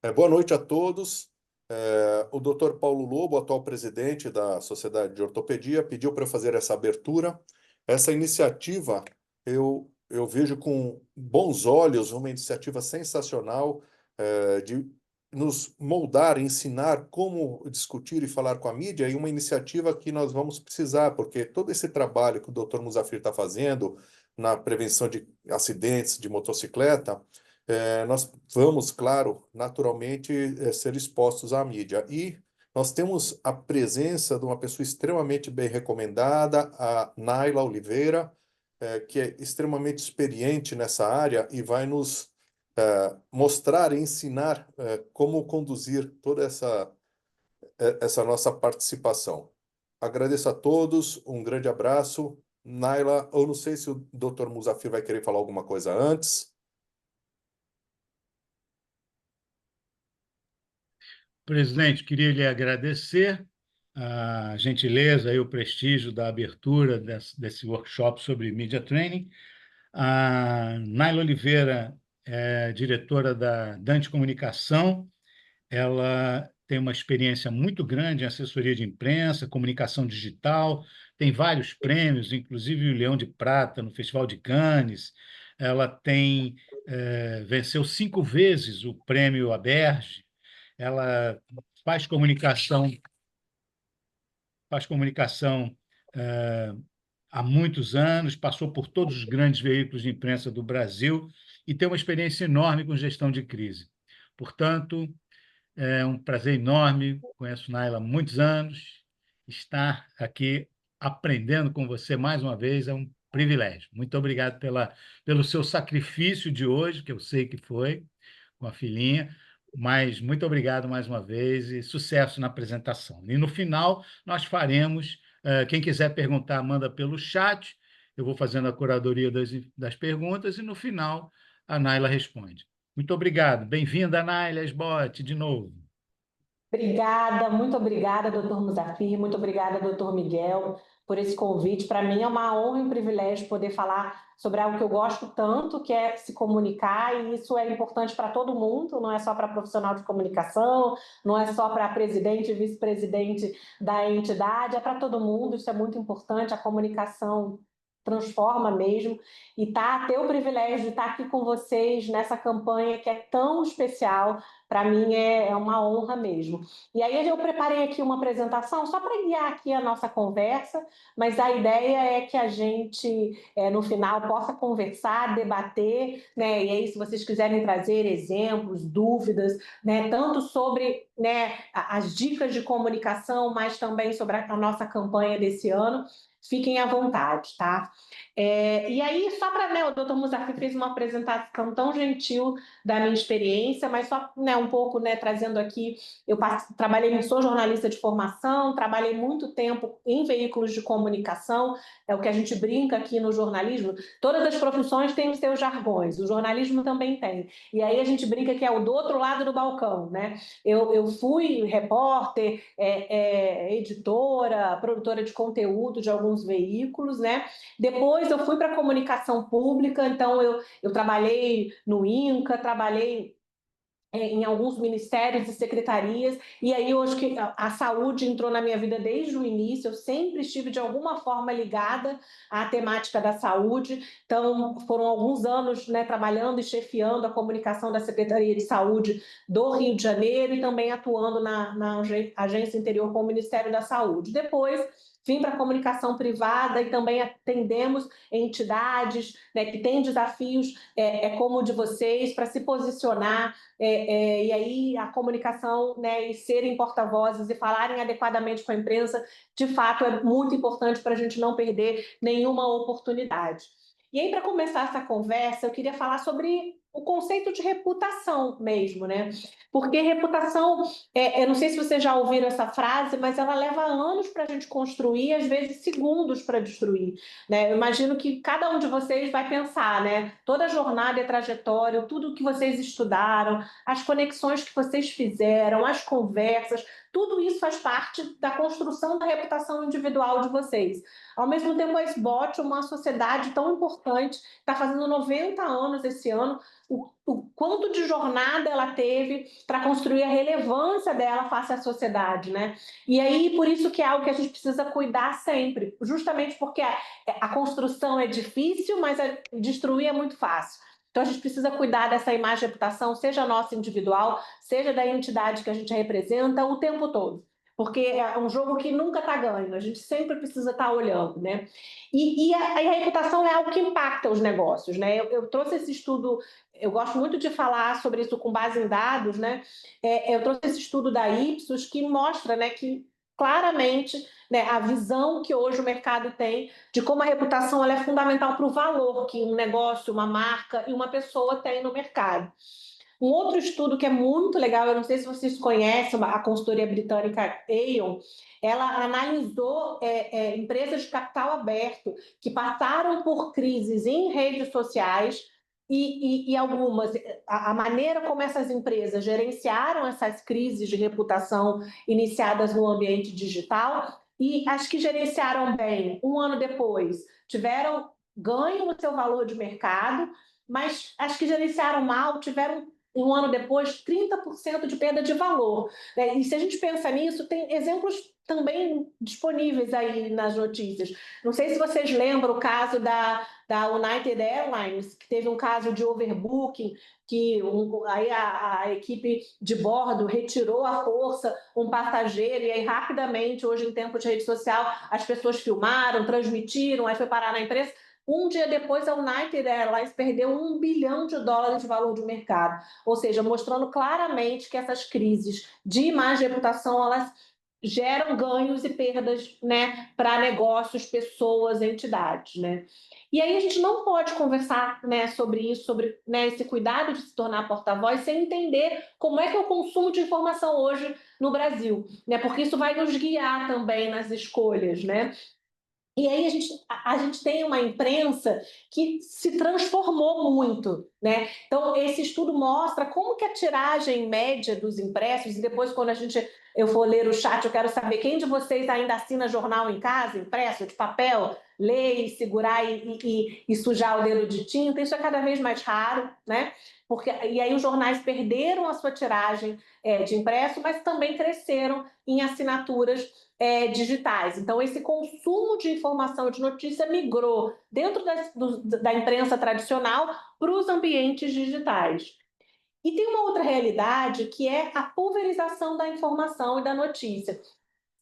Boa noite a todos. O Dr. Paulo Lobo, atual presidente da Sociedade de Ortopedia, pediu para eu fazer essa abertura. Essa iniciativa eu vejo com bons olhos, uma iniciativa sensacional, de nos moldar, ensinar como discutir e falar com a mídia, e uma iniciativa que nós vamos precisar, porque todo esse trabalho que o Dr. Muzafir está fazendo na prevenção de acidentes de motocicleta, nós vamos, claro, naturalmente, ser expostos à mídia. E nós temos a presença de uma pessoa extremamente bem recomendada, a Naila Oliveira, que é extremamente experiente nessa área e vai nos mostrar e ensinar como conduzir toda essa nossa participação. Agradeço a todos, um grande abraço. Naila, eu não sei se o Dr. Muzafir vai querer falar alguma coisa antes. Presidente, queria lhe agradecer a gentileza e o prestígio da abertura desse workshop sobre Media Training. A Naila Oliveira é diretora da Dante Comunicação. Ela tem uma experiência muito grande em assessoria de imprensa, comunicação digital, tem vários prêmios, inclusive o Leão de Prata no Festival de Cannes. Ela venceu 5 vezes o prêmio Aberge. Ela faz comunicação, faz comunicação eh, há muitos anos, passou por todos os grandes veículos de imprensa do Brasil e tem uma experiência enorme com gestão de crise. Portanto, é um prazer enorme, conheço Naila há muitos anos, estar aqui aprendendo com você mais uma vez é um privilégio. Muito obrigado pelo seu sacrifício de hoje, que eu sei que foi, com a filhinha, mas muito obrigado mais uma vez e sucesso na apresentação. E no final, nós faremos, quem quiser perguntar, manda pelo chat, eu vou fazendo a curadoria das perguntas e no final a Naila responde. Muito obrigado. Bem-vinda, Naila Esbote, de novo. Obrigada, muito obrigada, doutor Muzafir, muito obrigada, doutor Miguel, por esse convite. Para mim é uma honra e um privilégio poder falar sobre algo que eu gosto tanto, que é se comunicar, e isso é importante para todo mundo, não é só para profissional de comunicação, não é só para presidente e vice-presidente da entidade, é para todo mundo, isso é muito importante, a comunicação transforma mesmo, e ter o privilégio de estar aqui com vocês nessa campanha que é tão especial, para mim é uma honra mesmo. E aí eu preparei aqui uma apresentação só para guiar aqui a nossa conversa, mas a ideia é que a gente, no final, possa conversar, debater, né? E aí, se vocês quiserem trazer exemplos, dúvidas, né? Tanto sobre, né, as dicas de comunicação, mas também sobre a nossa campanha desse ano, fiquem à vontade, tá? E aí, só para, né, o doutor Muzafir fez uma apresentação tão gentil da minha experiência, mas só, né, um pouco, né, trazendo aqui, sou jornalista de formação, trabalhei muito tempo em veículos de comunicação, é o que a gente brinca aqui no jornalismo, todas as profissões têm os seus jargões, o jornalismo também tem, e aí a gente brinca que é o do outro lado do balcão, né? Eu fui repórter, editora, produtora de conteúdo de alguns veículos, né? Depois eu fui para a comunicação pública, então eu trabalhei no INCA, trabalhei em alguns ministérios e secretarias, e aí hoje que a saúde entrou na minha vida desde o início, eu sempre estive de alguma forma ligada à temática da saúde, então foram alguns anos, né, trabalhando e chefiando a comunicação da Secretaria de Saúde do Rio de Janeiro e também atuando na agência interior com o Ministério da Saúde. Depois vim para a comunicação privada e também atendemos entidades, né, que têm desafios como o de vocês para se posicionar, e aí a comunicação, né, e serem porta-vozes e falarem adequadamente com a imprensa, de fato é muito importante para a gente não perder nenhuma oportunidade. E aí, para começar essa conversa, eu queria falar sobre o conceito de reputação mesmo, né? Porque reputação, eu não sei se vocês já ouviram essa frase, mas ela leva anos para a gente construir, às vezes segundos para destruir, né? Eu imagino que cada um de vocês vai pensar, né? Toda a jornada e trajetória, tudo que vocês estudaram, as conexões que vocês fizeram, as conversas, Tudo isso faz parte da construção da reputação individual de vocês. Ao mesmo tempo, a SBOT, uma sociedade tão importante, está fazendo 90 anos esse ano, o quanto de jornada ela teve para construir a relevância dela face à sociedade, né? E aí, por isso que é algo que a gente precisa cuidar sempre, justamente porque a construção é difícil, mas destruir é muito fácil. Então, a gente precisa cuidar dessa imagem e reputação, seja nossa individual, seja da entidade que a gente representa, o tempo todo. Porque é um jogo que nunca está ganho, a gente sempre precisa estar olhando, né? E a reputação é algo que impacta os negócios, né? Eu trouxe esse estudo, eu gosto muito de falar sobre isso com base em dados, né? Eu trouxe esse estudo da Ipsos que mostra, né, que claramente, né, a visão que hoje o mercado tem de como a reputação ela é fundamental para o valor que um negócio, uma marca e uma pessoa tem no mercado. Um outro estudo que é muito legal, eu não sei se vocês conhecem, a consultoria britânica Aon, ela analisou empresas de capital aberto que passaram por crises em redes sociais e algumas, a maneira como essas empresas gerenciaram essas crises de reputação iniciadas no ambiente digital, e as que gerenciaram bem, um ano depois, tiveram ganho no seu valor de mercado, mas as que gerenciaram mal tiveram um ano depois, 30% de perda de valor. E se a gente pensa nisso, tem exemplos também disponíveis aí nas notícias. Não sei se vocês lembram o caso da United Airlines, que teve um caso de overbooking, que aí a equipe de bordo retirou à força um passageiro, e aí rapidamente, hoje em tempo de rede social, as pessoas filmaram, transmitiram, aí foi parar na imprensa. Um dia depois, a United Airlines perdeu $1 bilhão de valor de mercado. Ou seja, mostrando claramente que essas crises de imagem e reputação, elas geram ganhos e perdas, né, para negócios, pessoas, entidades, né? E aí a gente não pode conversar, né, sobre isso, sobre, né, esse cuidado de se tornar porta-voz, sem entender como é que é o consumo de informação hoje no Brasil, né? Porque isso vai nos guiar também nas escolhas, né? E aí a gente tem uma imprensa que se transformou muito, né? Então, esse estudo mostra como que a tiragem média dos impressos, e depois quando eu for ler o chat, eu quero saber quem de vocês ainda assina jornal em casa, impresso, de papel, ler e segurar e sujar o dedo de tinta, isso é cada vez mais raro, né? E aí os jornais perderam a sua tiragem de impresso, mas também cresceram em assinaturas digitais. Então, esse consumo de informação e de notícia migrou dentro da imprensa tradicional para os ambientes digitais. E tem uma outra realidade que é a pulverização da informação e da notícia.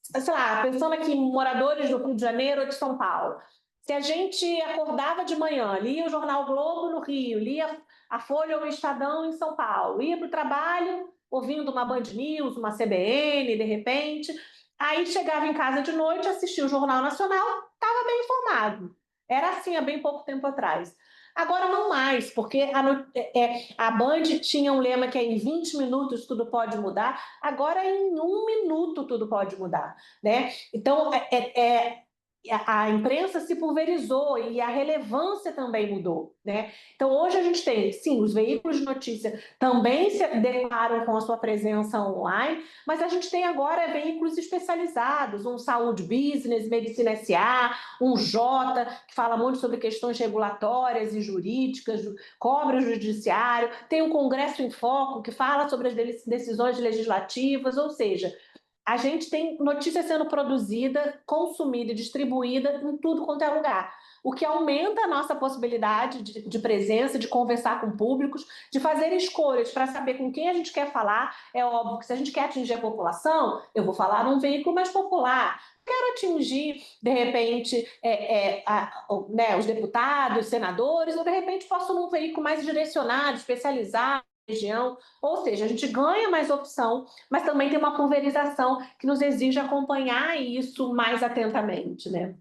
Sei lá, pensando aqui em moradores do Rio de Janeiro ou de São Paulo. Se a gente acordava de manhã, lia o Jornal Globo no Rio, lia a Folha ou o Estadão em São Paulo, ia para o trabalho ouvindo uma Band News, uma CBN, de repente, aí chegava em casa de noite, assistia o Jornal Nacional, estava bem informado. Era assim há bem pouco tempo atrás. Agora não mais, porque a Band tinha um lema que é em 20 minutos tudo pode mudar, agora em 1 minuto tudo pode mudar, né? Então, a imprensa se pulverizou e a relevância também mudou, né? Então, hoje a gente tem, sim, os veículos de notícia também se deparam com a sua presença online, mas a gente tem agora veículos especializados, um Saúde Business, Medicina SA, um Jota, que fala muito sobre questões regulatórias e jurídicas, cobre o judiciário, tem o Congresso em Foco, que fala sobre as decisões legislativas, ou seja, a gente tem notícia sendo produzida, consumida e distribuída em tudo quanto é lugar, o que aumenta a nossa possibilidade de presença, de conversar com públicos, de fazer escolhas para saber com quem a gente quer falar. É óbvio que se a gente quer atingir a população, eu vou falar num veículo mais popular. Quero atingir, de repente, né, os deputados, senadores, ou de repente posso num veículo mais direcionado, especializado, região, ou seja, a gente ganha mais opção, mas também tem uma pulverização que nos exige acompanhar isso mais atentamente, né?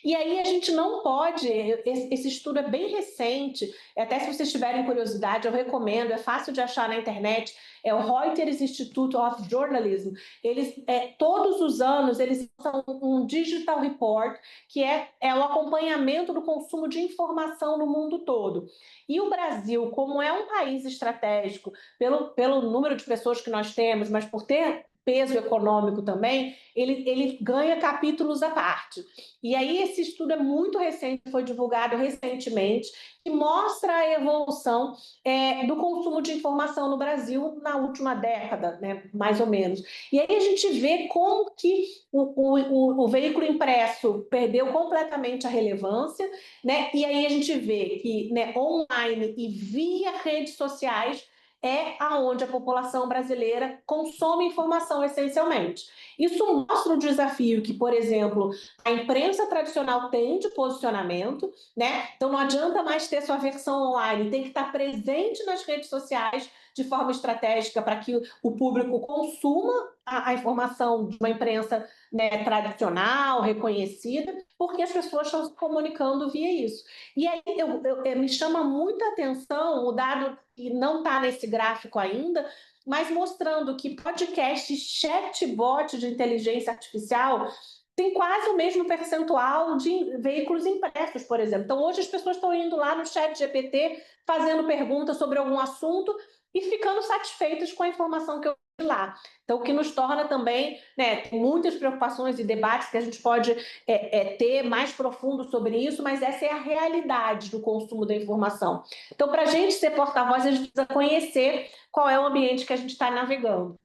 E aí a gente não pode, esse estudo é bem recente, até se vocês tiverem curiosidade, eu recomendo, é fácil de achar na internet, é o Reuters Institute of Journalism. Eles, todos os anos, eles são um digital report, que é o acompanhamento do consumo de informação no mundo todo. E o Brasil, como é um país estratégico, pelo número de pessoas que nós temos, mas por ter peso econômico também, ele ganha capítulos à parte. E aí esse estudo é muito recente, foi divulgado recentemente, e mostra a evolução do consumo de informação no Brasil na última década, né, mais ou menos. E aí a gente vê como que o veículo impresso perdeu completamente a relevância, né? E aí a gente vê que, né, online e via redes sociais é aonde a população brasileira consome informação essencialmente. Isso mostra o desafio que, por exemplo, a imprensa tradicional tem de posicionamento, né? Então não adianta mais ter sua versão online, tem que estar presente nas redes sociais de forma estratégica para que o público consuma a informação de uma imprensa, né, tradicional, reconhecida, porque as pessoas estão se comunicando via isso. E aí me chama muita atenção o dado que não está nesse gráfico ainda, mas mostrando que podcast, chatbot de inteligência artificial tem quase o mesmo percentual de veículos impressos, por exemplo. Então, hoje as pessoas estão indo lá no chat GPT, fazendo perguntas sobre algum assunto e ficando satisfeitas com a informação que eu vi lá. Então, o que nos torna também, né, tem muitas preocupações e debates que a gente pode ter mais profundo sobre isso, mas essa é a realidade do consumo da informação. Então, para a gente ser porta-voz, a gente precisa conhecer qual é o ambiente que a gente está navegando.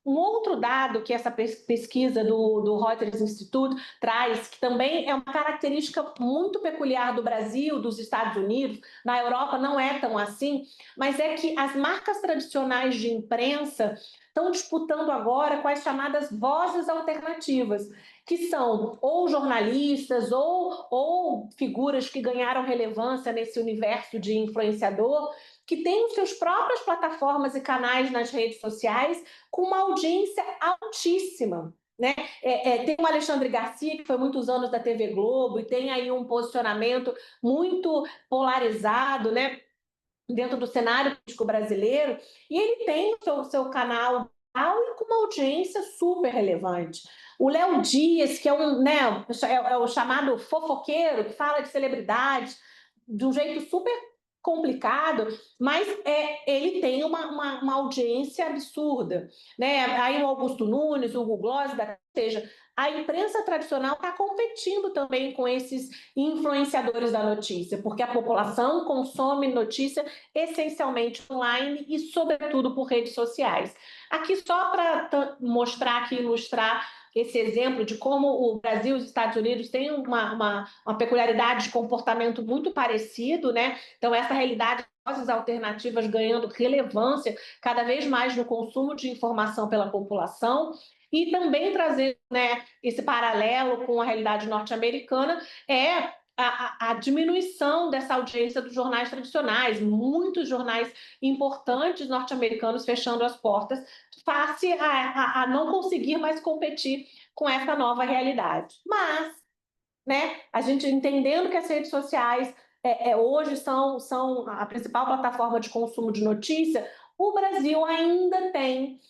Um outro dado que essa pesquisa do Reuters Institute traz, que também é uma característica muito peculiar do Brasil, dos Estados Unidos, na Europa não é tão assim, mas é que as marcas tradicionais de imprensa estão disputando agora com as chamadas vozes alternativas, que são ou jornalistas ou figuras que ganharam relevância nesse universo de influenciador, que têm os seus próprias plataformas e canais nas redes sociais com uma audiência altíssima. Né? Tem o Alexandre Garcia, que foi muitos anos da TV Globo, e tem aí um posicionamento muito polarizado, né, dentro do cenário político brasileiro, e ele tem o seu canal e com uma audiência super relevante. O Léo Dias, que é o chamado fofoqueiro, que fala de celebridades de um jeito super complicado, mas ele tem uma audiência absurda, né? Aí o Augusto Nunes, o Hugo Gloss, ou seja, a imprensa tradicional está competindo também com esses influenciadores da notícia, porque a população consome notícia essencialmente online e, sobretudo, por redes sociais. Aqui, só para mostrar aqui, ilustrar esse exemplo de como o Brasil e os Estados Unidos têm uma peculiaridade de comportamento muito parecido, né? Então, essa realidade, vozes alternativas ganhando relevância cada vez mais no consumo de informação pela população, e também trazer, né, esse paralelo com a realidade norte-americana a diminuição dessa audiência dos jornais tradicionais, muitos jornais importantes norte-americanos fechando as portas face a não conseguir mais competir com essa nova realidade. Mas, né, a gente entendendo que as redes sociais hoje são a principal plataforma de consumo de notícia, o Brasil ainda tem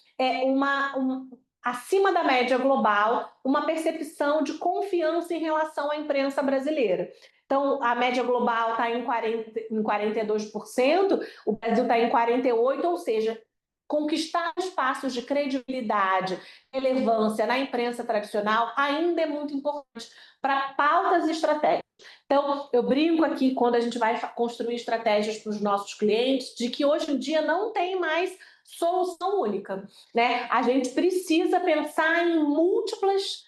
acima da média global, uma percepção de confiança em relação à imprensa brasileira. Então, a média global está em 42%, o Brasil está em 48%, ou seja, conquistar espaços de credibilidade, relevância na imprensa tradicional ainda é muito importante para pautas e estratégias. Então, eu brinco aqui quando a gente vai construir estratégias para os nossos clientes, de que hoje em dia não tem mais solução única, né? A gente precisa pensar em múltiplas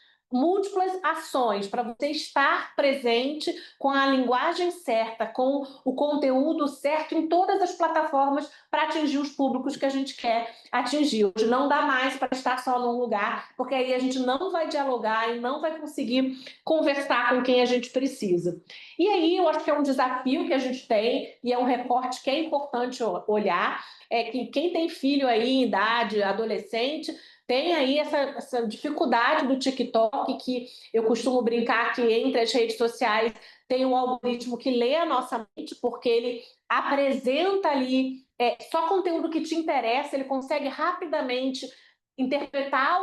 ações para você estar presente com a linguagem certa, com o conteúdo certo em todas as plataformas para atingir os públicos que a gente quer atingir. Hoje não dá mais para estar só num lugar, porque aí a gente não vai dialogar e não vai conseguir conversar com quem a gente precisa. E aí eu acho que é um desafio que a gente tem e é um recorte que é importante olhar, é que quem tem filho aí em idade adolescente tem aí essa dificuldade do TikTok, que eu costumo brincar que entre as redes sociais tem um algoritmo que lê a nossa mente, porque ele apresenta ali só conteúdo que te interessa, ele consegue rapidamente interpretar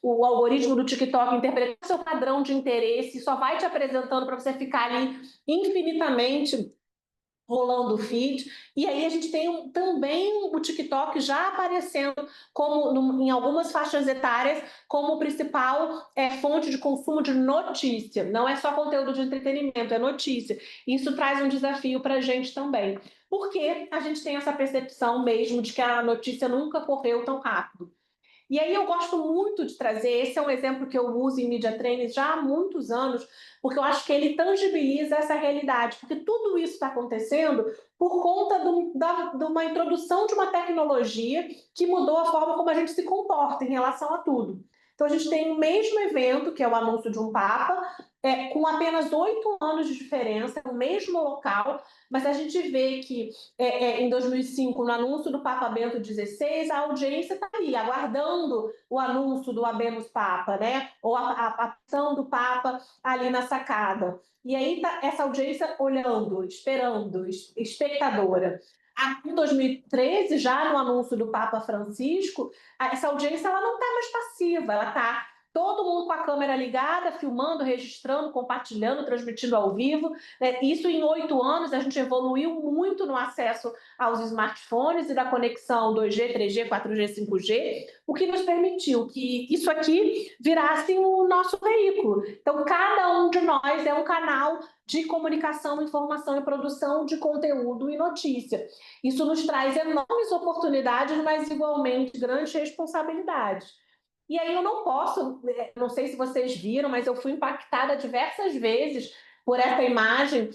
o algoritmo do TikTok, interpretar o seu padrão de interesse, só vai te apresentando para você ficar ali infinitamente rolando o feed, e aí a gente tem também o TikTok já aparecendo como em algumas faixas etárias como principal fonte de consumo de notícia. Não é só conteúdo de entretenimento, é notícia. Isso traz um desafio para a gente também, porque a gente tem essa percepção mesmo de que a notícia nunca correu tão rápido. E aí eu gosto muito de trazer, esse é um exemplo que eu uso em Media Training já há muitos anos, porque eu acho que ele tangibiliza essa realidade, porque tudo isso está acontecendo por conta de uma introdução de uma tecnologia que mudou a forma como a gente se comporta em relação a tudo. Então a gente tem o mesmo evento, que é o anúncio de um Papa, com apenas 8 anos de diferença, no mesmo local, mas a gente vê que em 2005, no anúncio do Papa Bento XVI, a audiência está ali, aguardando o anúncio do Habemus Papa, né? Ou a ação do Papa ali na sacada. E aí está essa audiência olhando, esperando, espectadora. Aqui em 2013, já no anúncio do Papa Francisco, essa audiência ela não está mais passiva, ela está todo mundo com a câmera ligada, filmando, registrando, compartilhando, transmitindo ao vivo. Isso em 8 anos, a gente evoluiu muito no acesso aos smartphones e da conexão 2G, 3G, 4G, 5G, o que nos permitiu que isso aqui virasse o nosso veículo. Então, cada um de nós é um canal de comunicação, informação e produção de conteúdo e notícia. Isso nos traz enormes oportunidades, mas igualmente grandes responsabilidades. E aí eu não posso, não sei se vocês viram, mas eu fui impactada diversas vezes por essa imagem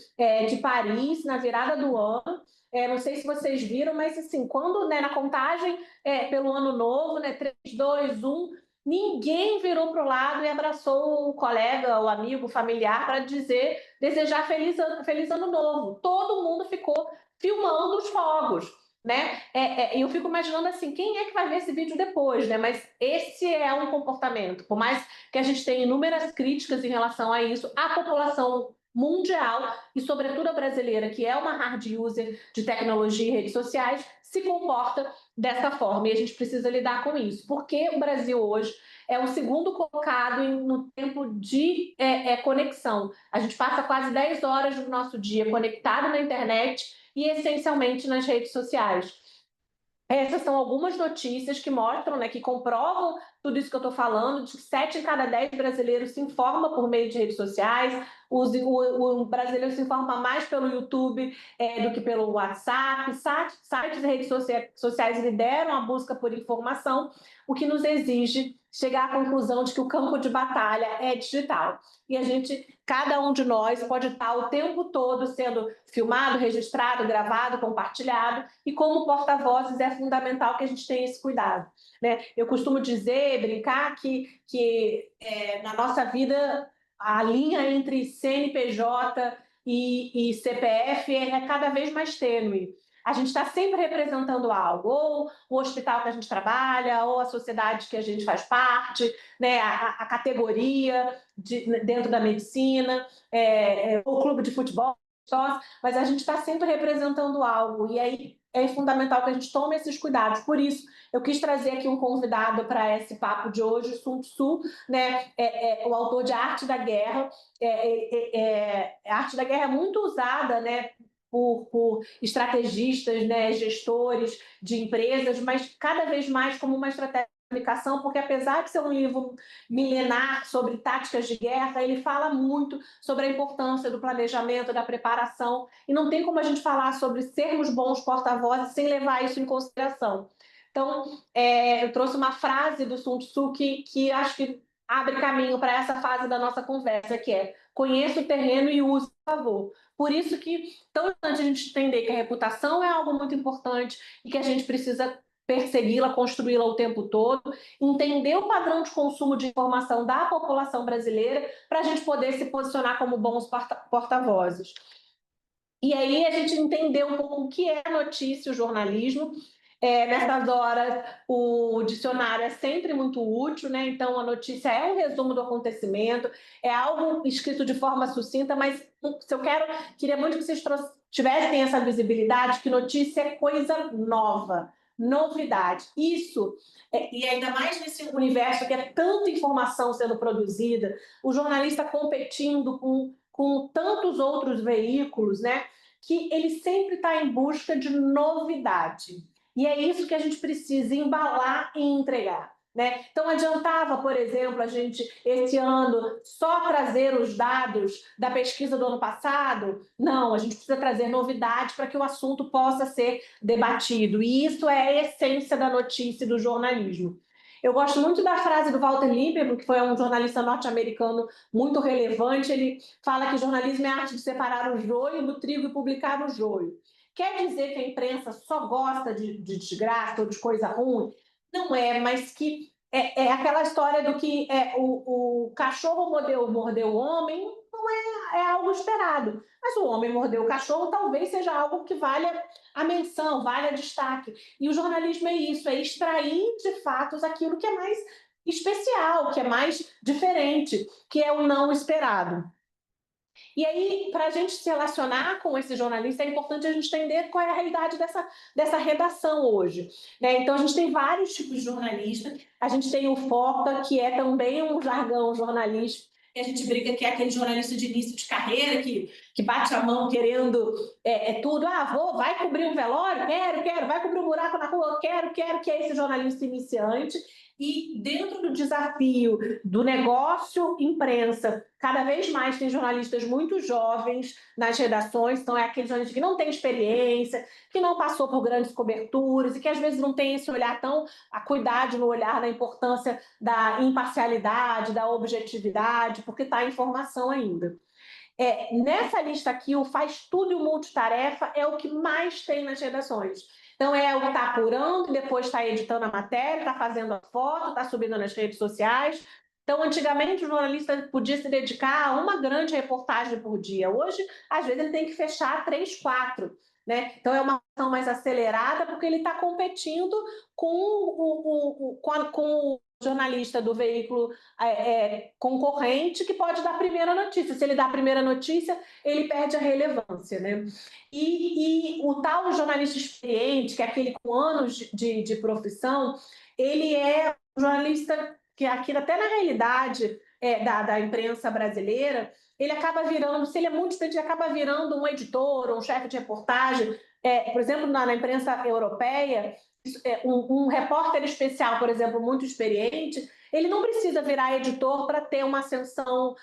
de Paris na virada do ano. Não sei se vocês viram, mas assim, quando na contagem pelo ano novo, 3, 2, 1, ninguém virou para o lado e abraçou o colega, o amigo, o familiar para desejar feliz ano novo. Todo mundo ficou filmando os fogos. Né? Eu fico imaginando assim, quem é que vai ver esse vídeo depois, né? Mas esse é um comportamento, por mais que a gente tenha inúmeras críticas em relação a isso, a população mundial e sobretudo a brasileira, que é uma hard user de tecnologia e redes sociais, se comporta dessa forma e a gente precisa lidar com isso, porque o Brasil hoje é o segundo colocado no tempo de conexão. A gente passa quase 10 horas do nosso dia conectado na internet e essencialmente nas redes sociais. Essas são algumas notícias que mostram, que comprovam tudo isso que eu estou falando, de que 7 em cada 10 brasileiros se informa por meio de redes sociais, o brasileiro se informa mais pelo YouTube do que pelo WhatsApp, sites e redes sociais lideram a busca por informação, o que nos exige chegar à conclusão de que o campo de batalha é digital. E cada um de nós pode estar o tempo todo sendo filmado, registrado, gravado, compartilhado, e como porta-vozes é fundamental que a gente tenha esse cuidado. Né? Eu costumo dizer, brincar, que na nossa vida a linha entre CNPJ e CPF é cada vez mais tênue. A gente está sempre representando algo, ou o hospital que a gente trabalha, ou a sociedade que a gente faz parte, né? a categoria dentro da medicina, o clube de futebol, mas a gente está sempre representando algo, e aí é fundamental que a gente tome esses cuidados. Por isso, eu quis trazer aqui um convidado para esse papo de hoje, Sun Tzu, né? O autor de Arte da Guerra. A Arte da Guerra é muito usada, né, por estrategistas, né, gestores de empresas, mas cada vez mais como uma estratégia de comunicação, porque apesar de ser um livro milenar sobre táticas de guerra, ele fala muito sobre a importância do planejamento, da preparação, e não tem como a gente falar sobre sermos bons porta-vozes sem levar isso em consideração. Então, eu trouxe uma frase do Sun Tzu que acho que abre caminho para essa fase da nossa conversa, que é: conheça o terreno e use a favor. Por isso que tão importante a gente entender que a reputação é algo muito importante e que a gente precisa persegui-la, construí-la o tempo todo, entender o padrão de consumo de informação da população brasileira para a gente poder se posicionar como bons porta-vozes. E aí a gente entender um pouco o que é notícia, o jornalismo. Nessas horas, o dicionário é sempre muito útil, né? Então, a notícia é um resumo do acontecimento, é algo escrito de forma sucinta, mas se eu queria muito que vocês tivessem essa visibilidade, que notícia é coisa nova, novidade. Isso, e ainda mais nesse universo que é tanta informação sendo produzida, o jornalista competindo com tantos outros veículos, né? que ele sempre está em busca de novidade. E é isso que a gente precisa embalar e entregar, né? Então, adiantava, por exemplo, a gente, esse ano, só trazer os dados da pesquisa do ano passado? Não, a gente precisa trazer novidade para que o assunto possa ser debatido. E isso é a essência da notícia e do jornalismo. Eu gosto muito da frase do Walter Lieberman, que foi um jornalista norte-americano muito relevante. Ele fala que jornalismo é a arte de separar o joio do trigo e publicar o joio. Quer dizer que a imprensa só gosta de desgraça ou de coisa ruim? Não é, mas que é aquela história do que o cachorro mordeu o homem, não é algo esperado. Mas o homem mordeu o cachorro, talvez seja algo que valha a menção, valha destaque. E o jornalismo é isso, é extrair de fatos aquilo que é mais especial, que é mais diferente, que é o não esperado. E aí, para a gente se relacionar com esse jornalista, é importante a gente entender qual é a realidade dessa redação hoje, né? Então, a gente tem vários tipos de jornalista. A gente tem o FOTA, que é também um jargão jornalístico, que a gente brinca que é aquele jornalista de início de carreira, que bate a mão querendo tudo. Vai cobrir um velório? Quero. Vai cobrir um buraco na rua? Quero, que é esse jornalista iniciante. E dentro do desafio do negócio imprensa, cada vez mais tem jornalistas muito jovens nas redações, então é aquele jornalista que não tem experiência, que não passou por grandes coberturas e que às vezes não tem esse olhar tão acuidado no olhar da importância da imparcialidade, da objetividade, porque está em formação ainda. Nessa lista aqui, o faz tudo e o multitarefa é o que mais tem nas redações. Então, é o que está apurando, depois está editando a matéria, está fazendo a foto, está subindo nas redes sociais. Então, antigamente, o jornalista podia se dedicar a uma grande reportagem por dia. Hoje, às vezes, ele tem que fechar 3, 4. Né? Então, é uma ação mais acelerada, porque ele está competindo com o jornalista do veículo concorrente, que pode dar a primeira notícia. Se ele dá a primeira notícia, ele perde a relevância, né? E o tal jornalista experiente, que é aquele com anos de profissão, ele é um jornalista que aqui, até na realidade da imprensa brasileira, ele acaba virando, se ele é muito experiente, ele acaba virando um editor, um chefe de reportagem. Por exemplo, na imprensa europeia, um repórter especial, por exemplo, muito experiente, ele não precisa virar editor para ter uma ascensão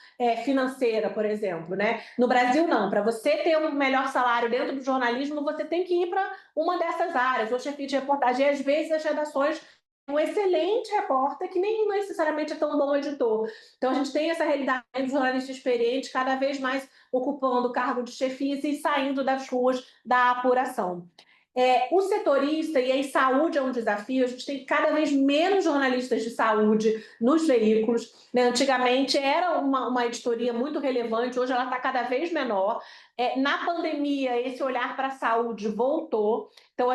financeira, por exemplo, né? No Brasil, não. Para você ter um melhor salário dentro do jornalismo, você tem que ir para uma dessas áreas, ou chefe de reportagem. E, às vezes, as redações um excelente repórter que nem necessariamente é tão bom editor. Então, a gente tem essa realidade do jornalista experiente cada vez mais ocupando o cargo de chefia e saindo das ruas da apuração. O setorista, e aí saúde é um desafio, a gente tem cada vez menos jornalistas de saúde nos veículos, né? Antigamente era uma editoria muito relevante, hoje ela está cada vez menor. Na pandemia, esse olhar para a saúde voltou, então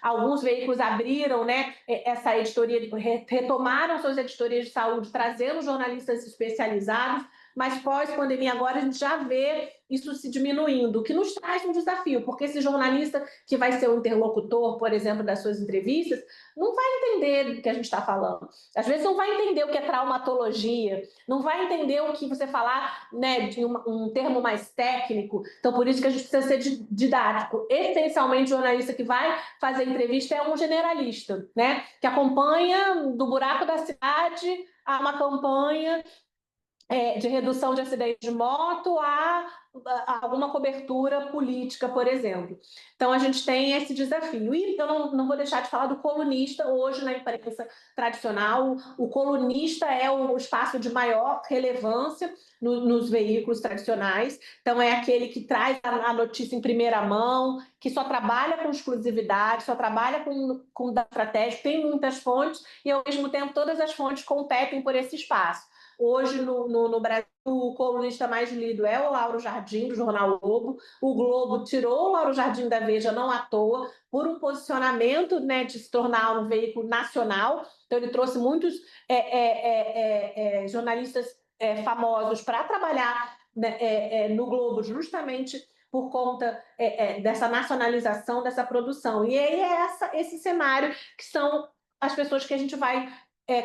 alguns veículos abriram, né, essa editoria, retomaram suas editorias de saúde, trazendo jornalistas especializados, mas pós-pandemia agora a gente já vê isso se diminuindo, o que nos traz um desafio, porque esse jornalista que vai ser o interlocutor, por exemplo, das suas entrevistas, não vai entender do que a gente está falando. Às vezes não vai entender o que é traumatologia, não vai entender o que você falar, né, de um termo mais técnico. Então, por isso que a gente precisa ser didático. Essencialmente, o jornalista que vai fazer entrevista é um generalista, né, que acompanha do buraco da cidade a uma campanha de redução de acidentes de moto a alguma cobertura política, por exemplo. Então, a gente tem esse desafio. E eu não vou deixar de falar do colunista. Hoje, na imprensa tradicional, o colunista é o espaço de maior relevância nos veículos tradicionais. Então, é aquele que traz a notícia em primeira mão, que só trabalha com exclusividade, só trabalha com dado estratégico, tem muitas fontes e, ao mesmo tempo, todas as fontes competem por esse espaço. Hoje, no Brasil, o colunista mais lido é o Lauro Jardim, do Jornal Globo. O Globo tirou o Lauro Jardim da Veja, não à toa, por um posicionamento, né, de se tornar um veículo nacional. Então, ele trouxe muitos jornalistas famosos para trabalhar, né, no Globo, justamente por conta dessa nacionalização dessa produção. E aí esse cenário que são as pessoas que a gente vai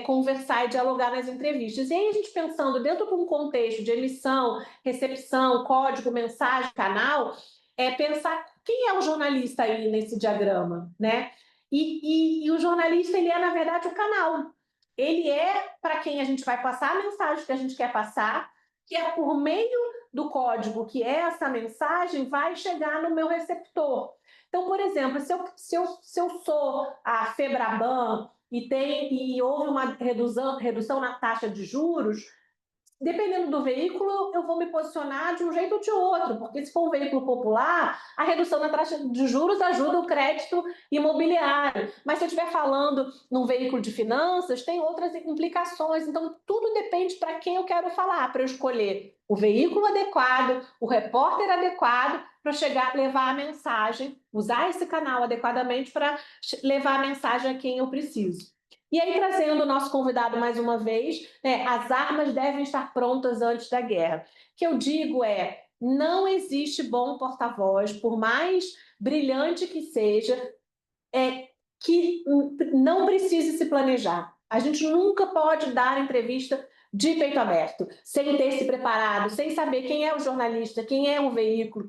conversar e dialogar nas entrevistas. E aí a gente pensando dentro de um contexto de emissão, recepção, código, mensagem, canal, é pensar quem é o jornalista aí nesse diagrama, né? E o jornalista, ele é, na verdade, o canal. Ele é para quem a gente vai passar a mensagem que a gente quer passar, que é por meio do código que é essa mensagem vai chegar no meu receptor. Então, por exemplo, se eu sou a Febraban e houve uma redução na taxa de juros, dependendo do veículo, eu vou me posicionar de um jeito ou de outro, porque se for um veículo popular, a redução na taxa de juros ajuda o crédito imobiliário. Mas se eu estiver falando num veículo de finanças, tem outras implicações. Então, tudo depende para quem eu quero falar, para eu escolher o veículo adequado, o repórter adequado, para chegar, levar a mensagem, usar esse canal adequadamente para levar a mensagem a quem eu preciso. E aí, trazendo o nosso convidado mais uma vez, né, as armas devem estar prontas antes da guerra. O que eu digo é, não existe bom porta-voz, por mais brilhante que seja, que não precise se planejar. A gente nunca pode dar entrevista de peito aberto, sem ter se preparado, sem saber quem é o jornalista, quem é o veículo,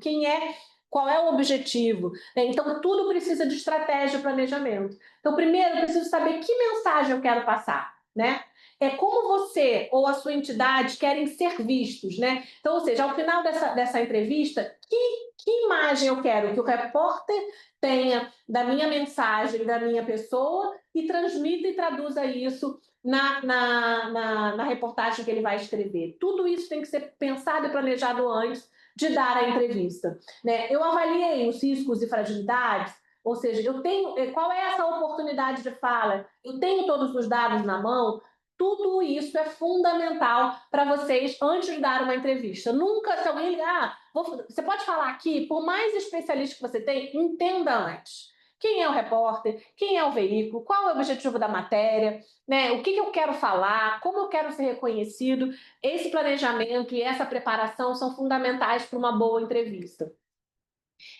qual é o objetivo. Então, tudo precisa de estratégia e planejamento. Então, primeiro, eu preciso saber que mensagem eu quero passar, né? É como você ou a sua entidade querem ser vistos, né? Então, ou seja, ao final dessa entrevista, que imagem eu quero que o repórter tenha da minha mensagem, da minha pessoa e transmita e traduza isso na reportagem que ele vai escrever. Tudo isso tem que ser pensado e planejado antes de dar a entrevista, né? Eu avaliei os riscos e fragilidades, ou seja, eu tenho qual é essa oportunidade de fala, eu tenho todos os dados na mão. Tudo isso é fundamental para vocês antes de dar uma entrevista. Nunca, se alguém ligar, você pode falar aqui, por mais especialista que você tem, entenda antes. Quem é o repórter? Quem é o veículo? Qual é o objetivo da matéria? Né? O que eu quero falar? Como eu quero ser reconhecido? Esse planejamento e essa preparação são fundamentais para uma boa entrevista.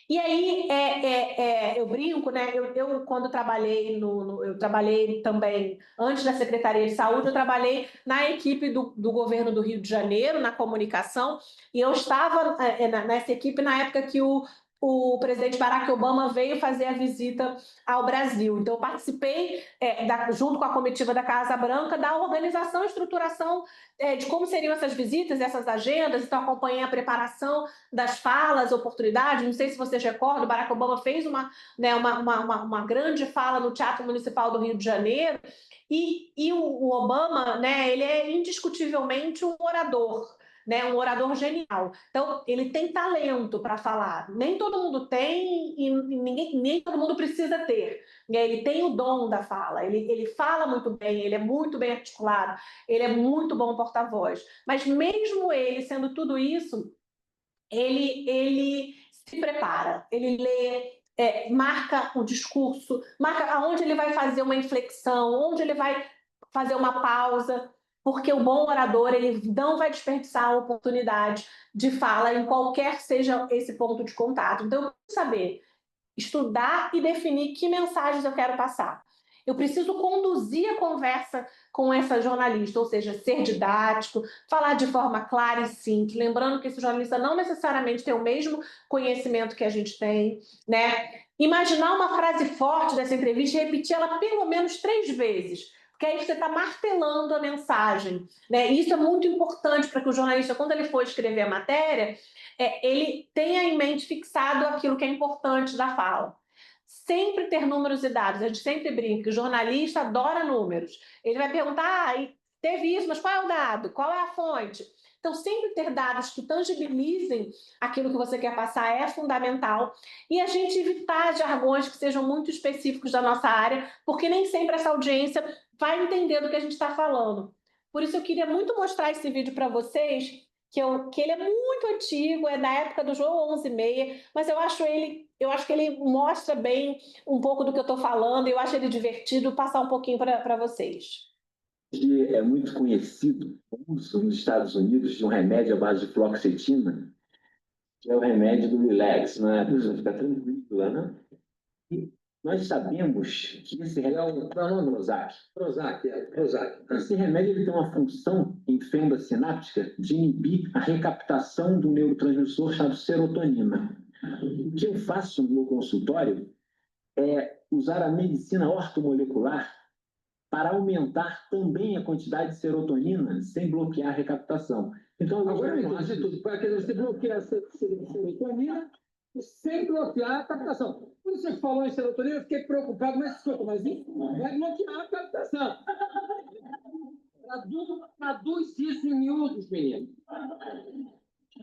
E aí, eu brinco, né? Eu quando trabalhei eu trabalhei também, antes da Secretaria de Saúde, eu trabalhei na equipe do governo do Rio de Janeiro, na comunicação, e eu estava nessa equipe na época que o presidente Barack Obama veio fazer a visita ao Brasil. Então, eu participei, junto com a comitiva da Casa Branca, da organização e estruturação de como seriam essas visitas, essas agendas. Então, acompanhei a preparação das falas, oportunidades. Não sei se vocês recordam, o Barack Obama fez uma grande fala no Teatro Municipal do Rio de Janeiro, e o Obama, né, ele é indiscutivelmente um orador, né, um orador genial. Então, ele tem talento para falar. Nem todo mundo tem e nem todo mundo precisa ter. Ele tem o dom da fala, ele fala muito bem, ele é muito bem articulado, ele é muito bom porta-voz. Mas mesmo ele sendo tudo isso, ele se prepara, ele lê, marca o discurso, marca aonde ele vai fazer uma inflexão, onde ele vai fazer uma pausa, porque o bom orador ele não vai desperdiçar a oportunidade de fala em qualquer seja esse ponto de contato. Então, eu preciso saber estudar e definir que mensagens eu quero passar. Eu preciso conduzir a conversa com essa jornalista, ou seja, ser didático, falar de forma clara e simples, lembrando que esse jornalista não necessariamente tem o mesmo conhecimento que a gente tem, né? Imaginar uma frase forte dessa entrevista e repetir ela pelo menos 3 vezes, porque aí você está martelando a mensagem, né? E isso é muito importante para que o jornalista, quando ele for escrever a matéria, ele tenha em mente fixado aquilo que é importante da fala. Sempre ter números e dados. A gente sempre brinca que o jornalista adora números. Ele vai perguntar, teve isso, mas qual é o dado? Qual é a fonte? Então, sempre ter dados que tangibilizem aquilo que você quer passar é fundamental. E a gente evitar jargões que sejam muito específicos da nossa área, porque nem sempre essa audiência vai entender do que a gente está falando. Por isso, eu queria muito mostrar esse vídeo para vocês, que ele é muito antigo, é da época do João 11:30, mas eu acho que ele mostra bem um pouco do que eu estou falando, e eu acho ele divertido, passar um pouquinho para vocês. É muito conhecido o uso nos Estados Unidos de um remédio à base de fluoxetina, que é o remédio do relax, né? A pessoa fica tranquila, né? E nós sabemos que esse remédio é o Prozac. Prozac. Esse remédio ele tem uma função em fenda sináptica de inibir a recaptação do neurotransmissor chamado serotonina. O que eu faço no meu consultório é usar a medicina ortomolecular para aumentar também a quantidade de serotonina sem bloquear a recaptação. Então, agora eu entendi tudo. Para que você bloquear a serotonina sem bloquear a captação. Quando você falou em serotonina, eu fiquei preocupado, mas escuta, mas isso vai bloquear a captação. Traduz isso em miúdos, menino.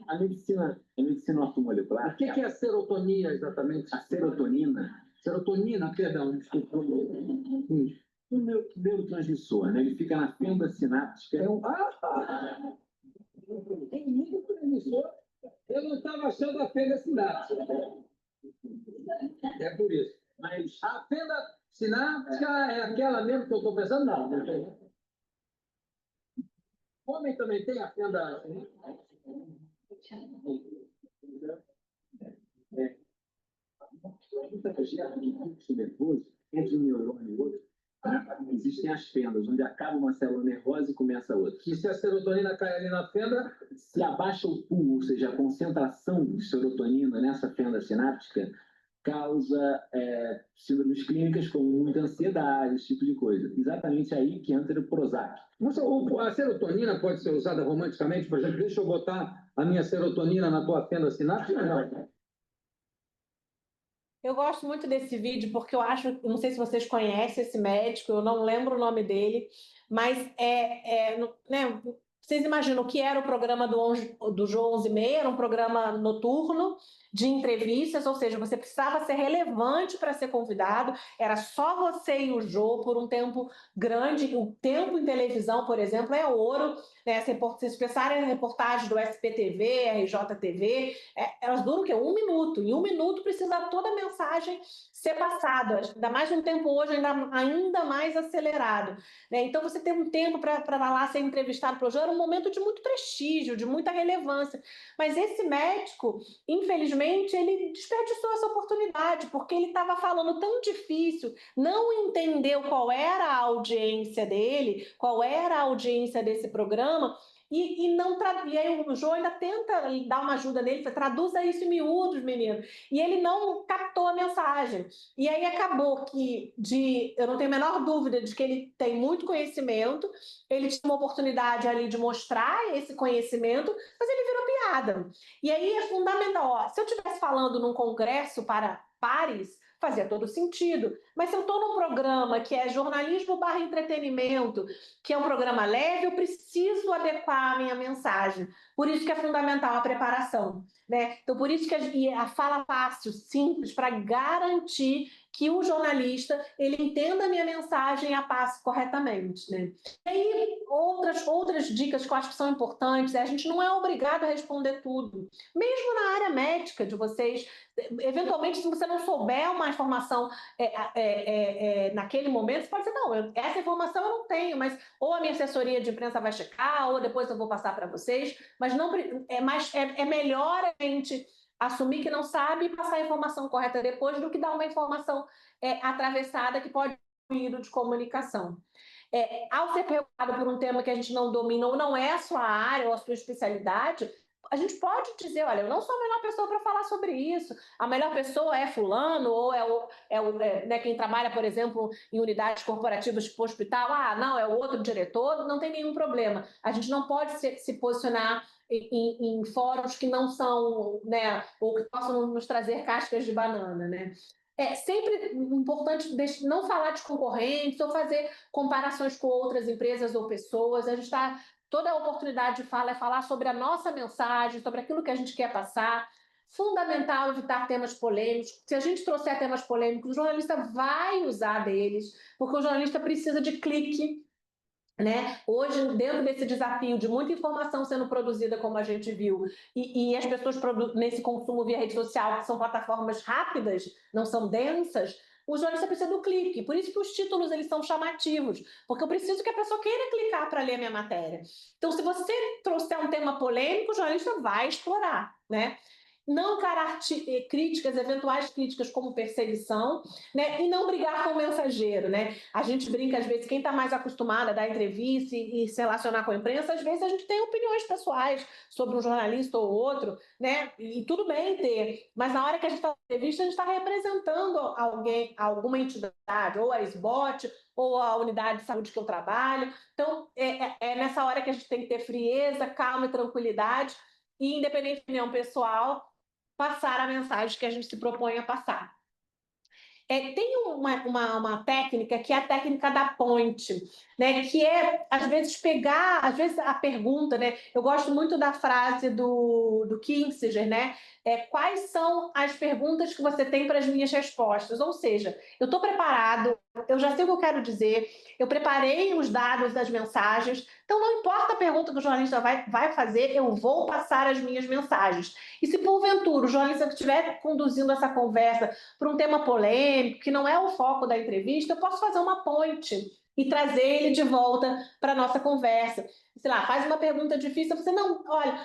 A medicina ortomolecular. O que é a serotonina exatamente? A serotonina. Serotonina, perdão, desculpa. Um neurotransmissor, né? Ele fica na fenda sináptica. Tem neurotransmissor. Eu não estava achando a fenda sináptica. É por isso. Mas a fenda sináptica é aquela mesmo que eu estou pensando? Não. O homem também tem a fenda. Nervoso, entre um neurônio e outro, existem as fendas, onde acaba uma célula nervosa e começa outra. E se a serotonina cai ali na fenda, se abaixa o pool, ou seja, a concentração de serotonina nessa fenda sináptica, causa síndromes clínicas como muita ansiedade, esse tipo de coisa. Exatamente aí que entra o Prozac. A serotonina pode ser usada romanticamente? Por exemplo, deixa eu botar a minha serotonina na tua fenda sináptica? Não. Eu gosto muito desse vídeo porque eu acho, não sei se vocês conhecem esse médico, eu não lembro o nome dele, mas né, vocês imaginam o que era o programa do João 11h30? Era um programa noturno de entrevistas, ou seja, você precisava ser relevante para ser convidado, era só você e o Jô por um tempo grande, o tempo em televisão, por exemplo, é ouro, né? Se vocês pensarem em reportagens do SPTV, RJTV, elas duram o quê? 1 minuto, em 1 minuto precisa toda a mensagem ser passada, ainda mais num tempo hoje ainda mais acelerado, né? Então você ter um tempo para lá ser entrevistado pelo Jô era um momento de muito prestígio, de muita relevância, mas esse médico, infelizmente, ele desperdiçou essa oportunidade, porque ele estava falando tão difícil, não entendeu qual era a audiência dele, qual era a audiência desse programa, e aí o Jô ainda tenta dar uma ajuda nele, traduza isso em miúdos, menino, e ele não captou a mensagem. E aí acabou que, eu não tenho a menor dúvida de que ele tem muito conhecimento, ele tinha uma oportunidade ali de mostrar esse conhecimento, mas ele virou piada. E aí é fundamental, se eu estivesse falando num congresso para pares, fazia todo sentido, mas se eu estou num programa que é jornalismo / entretenimento, que é um programa leve, eu preciso adequar a minha mensagem, por isso que é fundamental a preparação, né? Então por isso que a fala fácil, simples, para garantir que o jornalista ele entenda a minha mensagem e a passe corretamente, né? E aí, outras dicas que eu acho que são importantes, a gente não é obrigado a responder tudo. Mesmo na área médica de vocês, eventualmente, se você não souber uma informação naquele momento, você pode dizer, não, essa informação eu não tenho, mas ou a minha assessoria de imprensa vai checar, ou depois eu vou passar para vocês, mas é melhor a gente assumir que não sabe e passar a informação correta depois do que dar uma informação atravessada que pode ser ruído de comunicação. Ao ser perguntado por um tema que a gente não domina ou não é a sua área ou a sua especialidade, a gente pode dizer, olha, eu não sou a melhor pessoa para falar sobre isso, a melhor pessoa é fulano, ou né, quem trabalha, por exemplo, em unidades corporativas tipo hospital, não, é o outro diretor, não tem nenhum problema. A gente não pode se posicionar em fóruns que não são, né, ou que possam nos trazer cascas de banana, né? É sempre importante não falar de concorrentes ou fazer comparações com outras empresas ou pessoas. A gente está... Toda a oportunidade de fala é falar sobre a nossa mensagem, sobre aquilo que a gente quer passar. Fundamental evitar temas polêmicos. Se a gente trouxer temas polêmicos, o jornalista vai usar deles, porque o jornalista precisa de clique, né? Hoje, dentro desse desafio de muita informação sendo produzida, como a gente viu, e as pessoas nesse consumo via rede social, que são plataformas rápidas, não são densas, o jornalista precisa do clique. Por isso que os títulos eles são chamativos, porque eu preciso que a pessoa queira clicar para ler a minha matéria. Então, se você trouxer um tema polêmico, o jornalista vai explorar, né? não encarar críticas, eventuais críticas como perseguição, né? E não brigar com o mensageiro, né? A gente brinca, às vezes, quem está mais acostumado a dar entrevista e se relacionar com a imprensa, às vezes a gente tem opiniões pessoais sobre um jornalista ou outro, né? E tudo bem ter, mas na hora que a gente está na entrevista, a gente está representando alguém, alguma entidade, ou a SBOT, ou a unidade de saúde que eu trabalho. Então, é nessa hora que a gente tem que ter frieza, calma e tranquilidade, e independente de opinião pessoal, passar a mensagem que a gente se propõe a passar. Tem uma técnica que é a técnica da ponte, né? Que é, às vezes, pegar, às vezes, a pergunta, né? Eu gosto muito da frase do Kissinger, né? Quais são as perguntas que você tem para as minhas respostas? Ou seja, eu estou preparado, eu já sei o que eu quero dizer, eu preparei os dados das mensagens, então não importa a pergunta que o jornalista vai fazer, eu vou passar as minhas mensagens. E se porventura o jornalista que estiver conduzindo essa conversa para um tema polêmico, que não é o foco da entrevista, eu posso fazer uma ponte e trazer ele de volta para a nossa conversa. Sei lá, faz uma pergunta difícil, você não, olha,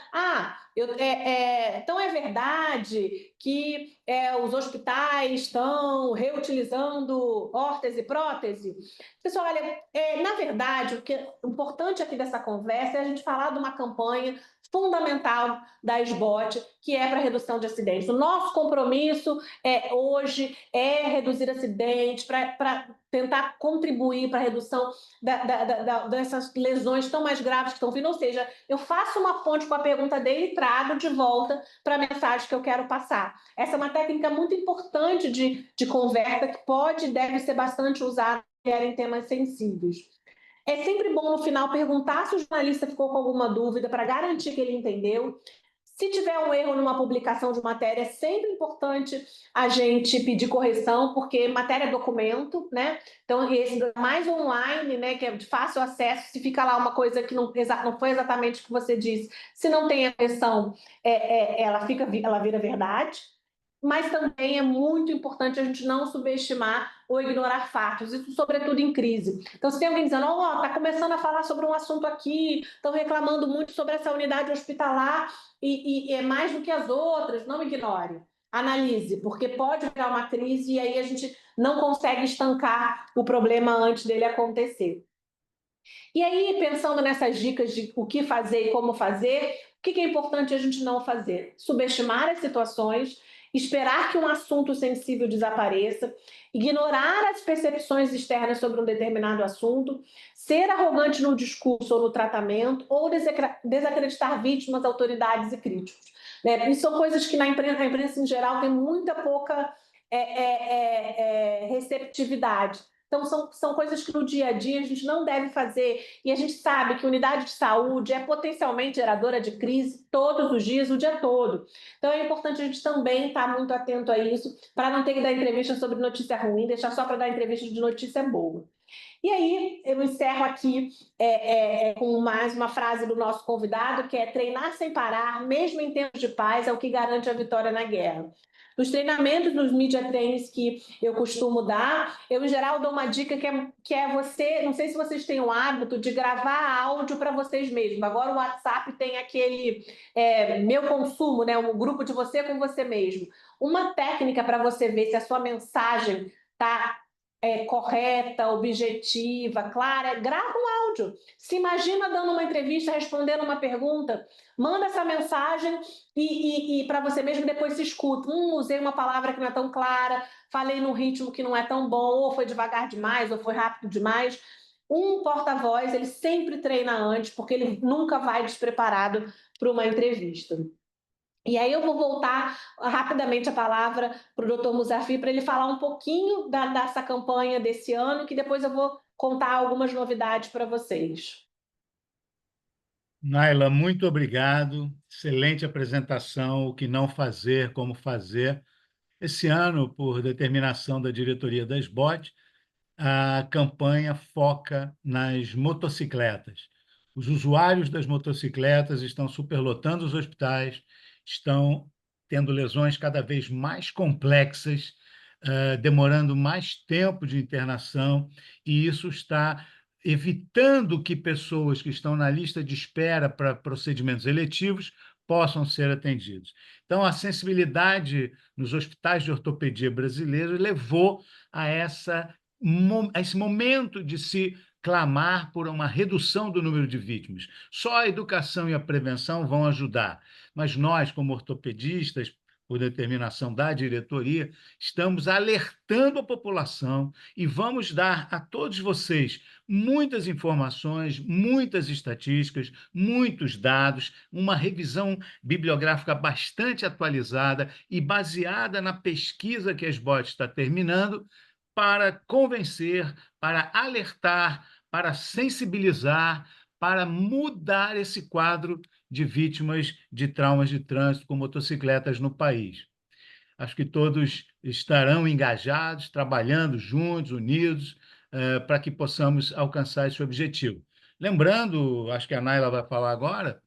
então é verdade que os hospitais estão reutilizando órtese e prótese? Pessoal, olha, na verdade, o que é importante aqui dessa conversa é a gente falar de uma campanha fundamental da SBOT, que é para redução de acidentes. O nosso compromisso hoje é reduzir acidentes, para tentar contribuir para a redução dessas lesões tão mais graves que estão vindo. Ou seja, eu faço uma ponte com a pergunta dele e trago de volta para a mensagem que eu quero passar. Essa é uma técnica muito importante de conversa que pode e deve ser bastante usada em temas sensíveis. É sempre bom, no final, perguntar se o jornalista ficou com alguma dúvida para garantir que ele entendeu. Se tiver um erro numa publicação de matéria, é sempre importante a gente pedir correção, porque matéria é documento, né? Então, esse mais online, né, que é de fácil acesso, se fica lá uma coisa que não foi exatamente o que você disse, se não tem a versão, ela vira verdade. Mas também é muito importante a gente não subestimar ou ignorar fatos, isso sobretudo em crise. Então, se tem alguém dizendo, está começando a falar sobre um assunto aqui, estão reclamando muito sobre essa unidade hospitalar e é mais do que as outras, não ignore. Analise, porque pode virar uma crise e aí a gente não consegue estancar o problema antes dele acontecer. E aí, pensando nessas dicas de o que fazer e como fazer, o que é importante a gente não fazer? Subestimar as situações, esperar que um assunto sensível desapareça, ignorar as percepções externas sobre um determinado assunto, ser arrogante no discurso ou no tratamento, ou desacreditar vítimas, autoridades e críticos. Né? Isso são coisas que a imprensa em geral tem muita pouca receptividade. Então, são coisas que no dia a dia a gente não deve fazer, e a gente sabe que unidade de saúde é potencialmente geradora de crise todos os dias, o dia todo. Então, é importante a gente também estar muito atento a isso, para não ter que dar entrevista sobre notícia ruim, deixar só para dar entrevista de notícia boa. E aí, eu encerro aqui com mais uma frase do nosso convidado, que é: treinar sem parar, mesmo em tempos de paz, é o que garante a vitória na guerra. Nos treinamentos, nos media trainings que eu costumo dar, eu, em geral, dou uma dica que é você, não sei se vocês têm o hábito de gravar áudio para vocês mesmos. Agora o WhatsApp tem aquele meu consumo, né? Um grupo de você com você mesmo. Uma técnica para você ver se a sua mensagem está correta, objetiva, clara, grava um áudio. Se imagina dando uma entrevista, respondendo uma pergunta, manda essa mensagem e para você mesmo depois se escuta. Usei uma palavra que não é tão clara, falei num ritmo que não é tão bom, ou foi devagar demais, ou foi rápido demais. Um porta-voz, ele sempre treina antes, porque ele nunca vai despreparado para uma entrevista. E aí eu vou voltar rapidamente a palavra para o Dr. Muzafir, para ele falar um pouquinho dessa campanha desse ano, que depois eu vou contar algumas novidades para vocês. Naila, muito obrigado. Excelente apresentação, o que não fazer, como fazer. Esse ano, por determinação da diretoria da SBOT, a campanha foca nas motocicletas. Os usuários das motocicletas estão superlotando os hospitais, estão tendo lesões cada vez mais complexas, demorando mais tempo de internação, e isso está evitando que pessoas que estão na lista de espera para procedimentos eletivos possam ser atendidos. Então, a sensibilidade nos hospitais de ortopedia brasileiros levou a esse momento de se clamar por uma redução do número de vítimas. Só a educação e a prevenção vão ajudar, mas nós, como ortopedistas, por determinação da diretoria, estamos alertando a população e vamos dar a todos vocês muitas informações, muitas estatísticas, muitos dados, uma revisão bibliográfica bastante atualizada e baseada na pesquisa que a SBOT está terminando, para convencer, para alertar, para sensibilizar, para mudar esse quadro de vítimas de traumas de trânsito com motocicletas no país. Acho que todos estarão engajados, trabalhando juntos, unidos, para que possamos alcançar esse objetivo. Lembrando, acho que a Naila vai falar agora,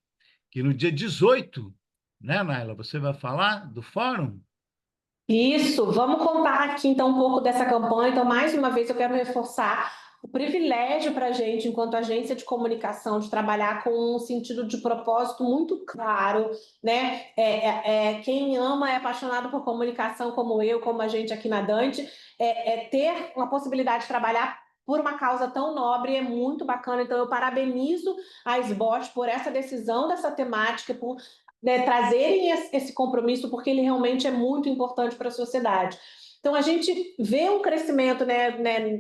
que no dia 18, né, Naila, você vai falar do fórum? Isso, vamos contar aqui então um pouco dessa campanha. Então, mais uma vez, eu quero reforçar o privilégio para a gente, enquanto agência de comunicação, de trabalhar com um sentido de propósito muito claro, né? Quem ama, é apaixonado por comunicação, como eu, como a gente aqui na Dante, ter uma possibilidade de trabalhar por uma causa tão nobre é muito bacana. Então, eu parabenizo a SBOT por essa decisão dessa temática, por trazerem esse compromisso, porque ele realmente é muito importante para a sociedade. Então, a gente vê um crescimento,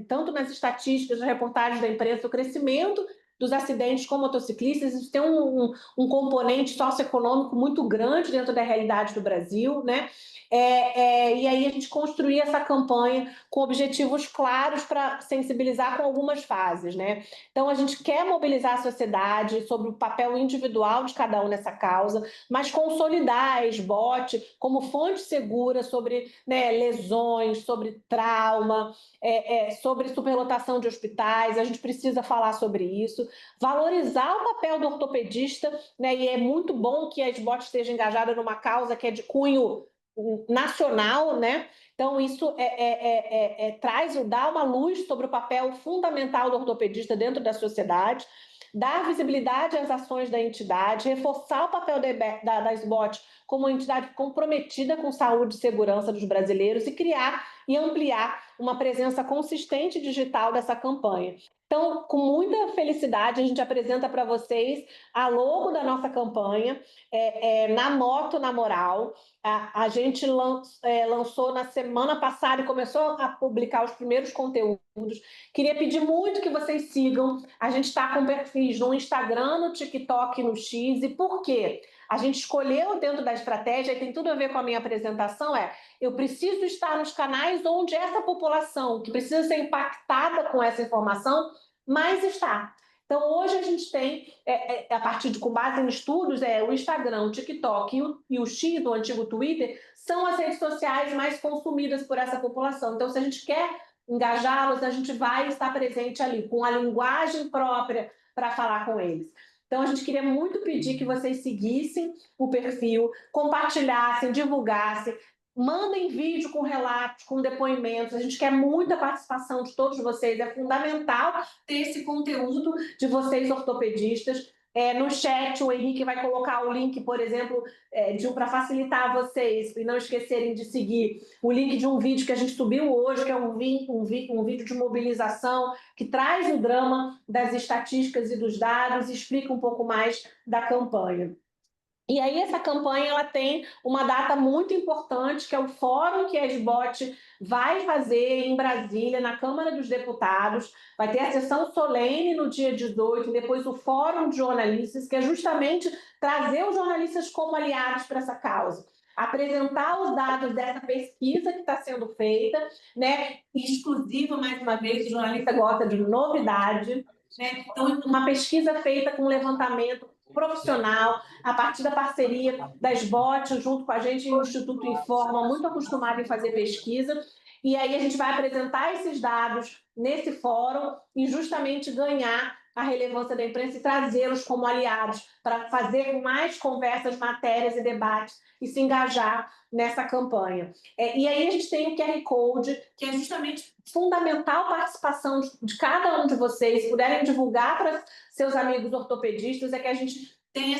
tanto nas estatísticas, nas reportagens da imprensa, o crescimento dos acidentes com motociclistas. Isso tem um componente socioeconômico muito grande dentro da realidade do Brasil, né? E aí a gente construir essa campanha com objetivos claros para sensibilizar com algumas fases, né? Então, a gente quer mobilizar a sociedade sobre o papel individual de cada um nessa causa, mas consolidar a SBOT como fonte segura sobre, né, lesões, sobre trauma, sobre superlotação de hospitais. A gente precisa falar sobre isso, valorizar o papel do ortopedista, né, e é muito bom que a SBOT esteja engajada numa causa que é de cunho nacional, né? Então, isso dá uma luz sobre o papel fundamental do ortopedista dentro da sociedade, dar visibilidade às ações da entidade, reforçar o papel da SBOT como uma entidade comprometida com saúde e segurança dos brasileiros e criar e ampliar uma presença consistente digital dessa campanha. Então, com muita felicidade, a gente apresenta para vocês a logo da nossa campanha, Na Moto, na Moral. A gente lançou na semana passada e começou a publicar os primeiros conteúdos. Queria pedir muito que vocês sigam. A gente está com perfis no Instagram, no TikTok, no X. E por quê? A gente escolheu dentro da estratégia, e tem tudo a ver com a minha apresentação, eu preciso estar nos canais onde essa população, que precisa ser impactada com essa informação, mais está. Então, hoje a gente tem, com base em estudos, o Instagram, o TikTok e o X, o antigo Twitter, são as redes sociais mais consumidas por essa população. Então, se a gente quer engajá-los, a gente vai estar presente ali, com a linguagem própria para falar com eles. Então, a gente queria muito pedir que vocês seguissem o perfil, compartilhassem, divulgassem, mandem vídeo com relatos, com depoimentos. A gente quer muita participação de todos vocês. É fundamental ter esse conteúdo de vocês, ortopedistas. No chat, o Henrique vai colocar o link, por exemplo, para facilitar vocês e não esquecerem de seguir o link de um vídeo que a gente subiu hoje, que é um vídeo de mobilização, que traz o drama das estatísticas e dos dados e explica um pouco mais da campanha. E aí essa campanha ela tem uma data muito importante, que é o fórum que a SBOT vai fazer em Brasília, na Câmara dos Deputados. Vai ter a sessão solene no dia 18, depois o fórum de jornalistas, que é justamente trazer os jornalistas como aliados para essa causa. Apresentar os dados dessa pesquisa que está sendo feita, né? Exclusiva, mais uma vez, o jornalista gosta de novidade, né? Então, uma pesquisa feita com levantamento profissional, a partir da parceria da SBOT, junto com a gente, o Instituto Informa, muito acostumado em fazer pesquisa, e aí a gente vai apresentar esses dados nesse fórum e justamente ganhar a relevância da imprensa e trazê-los como aliados para fazer mais conversas, matérias e debates e se engajar nessa campanha. E aí a gente tem o QR Code, que é justamente fundamental a participação de cada um de vocês. Se puderem divulgar para seus amigos ortopedistas, que a gente tem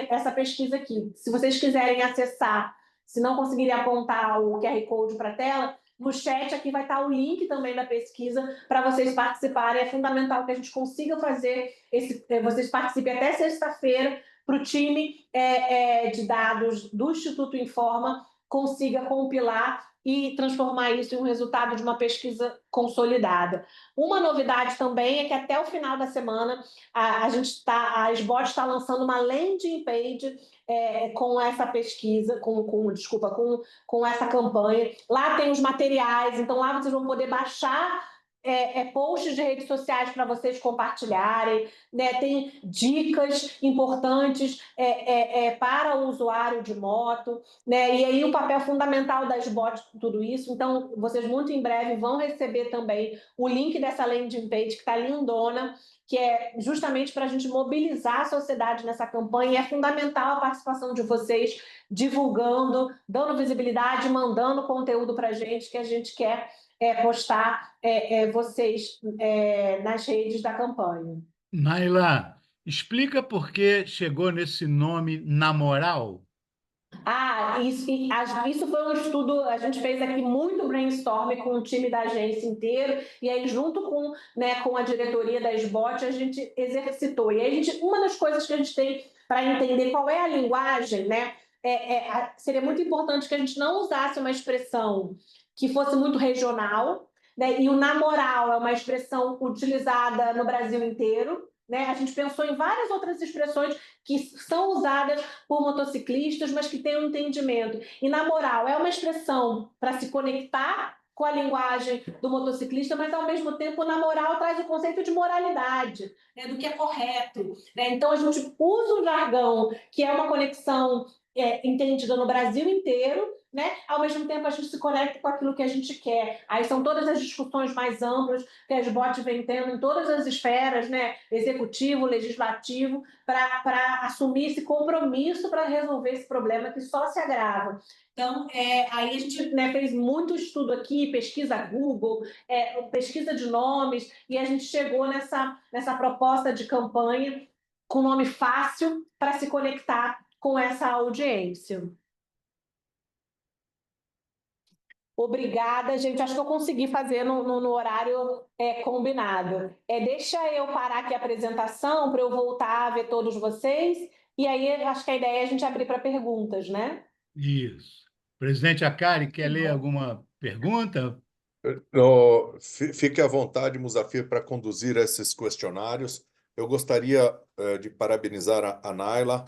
essa pesquisa aqui. Se vocês quiserem acessar, se não conseguirem apontar o QR Code para a tela, no chat aqui vai estar o link também da pesquisa para vocês participarem. É fundamental que a gente consiga fazer vocês participem até sexta-feira, para o time de dados do Instituto Informa consiga compilar e transformar isso em um resultado de uma pesquisa consolidada. Uma novidade também é que até o final da semana a SBOT está lançando uma landing page com essa pesquisa, com essa campanha. Lá tem os materiais, então lá vocês vão poder baixar posts de redes sociais para vocês compartilharem, né? Tem dicas importantes para o usuário de moto, né? E aí o papel fundamental da SBOT com tudo isso. Então, vocês muito em breve vão receber também o link dessa landing page, que está lindona, que é justamente para a gente mobilizar a sociedade nessa campanha, e é fundamental a participação de vocês, divulgando, dando visibilidade, mandando conteúdo para a gente, que a gente quer postar vocês nas redes da campanha. Naila, explica por que chegou nesse nome Na Moral. Isso foi um estudo, a gente fez aqui muito brainstorm com o time da agência inteiro, e aí junto com a diretoria da SBOT a gente exercitou. E aí uma das coisas que a gente tem para entender qual é a linguagem, né, seria muito importante que a gente não usasse uma expressão que fosse muito regional, né, e o na moral é uma expressão utilizada no Brasil inteiro, né? A gente pensou em várias outras expressões que são usadas por motociclistas, mas que têm um entendimento. E na moral é uma expressão para se conectar com a linguagem do motociclista, mas ao mesmo tempo na moral traz o conceito de moralidade, né, do que é correto, né? Então a gente usa o jargão, que é uma conexão entendida no Brasil inteiro, né? Ao mesmo tempo a gente se conecta com aquilo que a gente quer. Aí são todas as discussões mais amplas que a SBOT vem tendo em todas as esferas, né? Executivo, legislativo, para assumir esse compromisso para resolver esse problema que só se agrava. Então, aí a gente fez muito estudo aqui, pesquisa Google, pesquisa de nomes, e a gente chegou nessa proposta de campanha com nome fácil para se conectar com essa audiência. Obrigada, gente. Acho que eu consegui fazer no horário combinado. Deixa eu parar aqui a apresentação para eu voltar a ver todos vocês. E aí, acho que a ideia é a gente abrir para perguntas, né? Isso. Presidente Arcari, quer ler alguma pergunta? Fique à vontade, Muzafir, para conduzir esses questionários. Eu gostaria de parabenizar a Naila.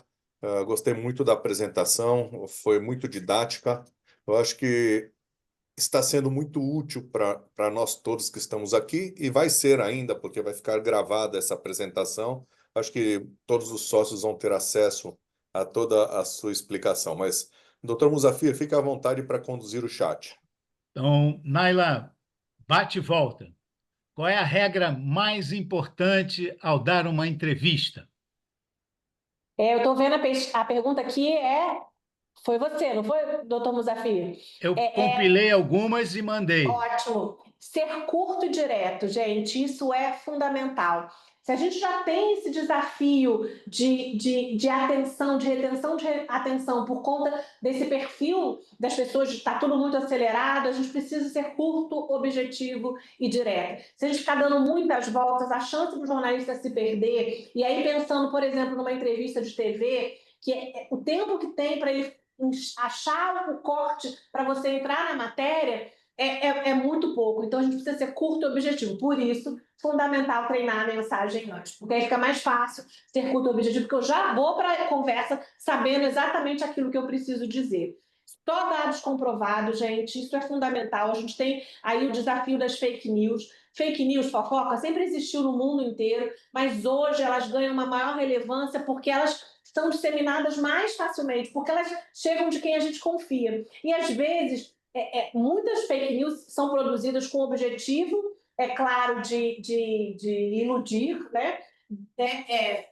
Gostei muito da apresentação, foi muito didática. Eu acho que está sendo muito útil para nós todos que estamos aqui, e vai ser ainda, porque vai ficar gravada essa apresentação. Acho que todos os sócios vão ter acesso a toda a sua explicação. Mas, doutor Muzafir, fique à vontade para conduzir o chat. Então, Naila, bate e volta. Qual é a regra mais importante ao dar uma entrevista? Eu estou vendo a pergunta aqui, foi você, não foi, doutor Muzafir? Eu compilei algumas e mandei. Ótimo. Ser curto e direto, gente, isso é fundamental. Se a gente já tem esse desafio de atenção, de retenção de atenção por conta desse perfil das pessoas, de estar tudo muito acelerado, a gente precisa ser curto, objetivo e direto. Se a gente ficar dando muitas voltas, a chance do jornalista se perder, e aí pensando, por exemplo, numa entrevista de TV, que o tempo que tem para ele achar o corte para você entrar na matéria é muito pouco. Então, a gente precisa ser curto e objetivo. Por isso, fundamental treinar a mensagem antes, porque aí fica mais fácil ser curto e objetivo, porque eu já vou para a conversa sabendo exatamente aquilo que eu preciso dizer. Só dados comprovados, gente, isso é fundamental. A gente tem aí o desafio das fake news. Fake news, fofoca, sempre existiu no mundo inteiro, mas hoje elas ganham uma maior relevância porque elas são disseminadas mais facilmente, porque elas chegam de quem a gente confia. E, às vezes, muitas fake news são produzidas com o objetivo, claro, de iludir, né?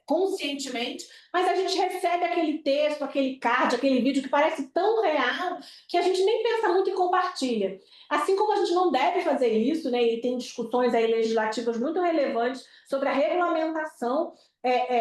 Conscientemente, mas a gente recebe aquele texto, aquele card, aquele vídeo que parece tão real que a gente nem pensa muito e compartilha. Assim como a gente não deve fazer isso, né? E tem discussões aí legislativas muito relevantes sobre a regulamentação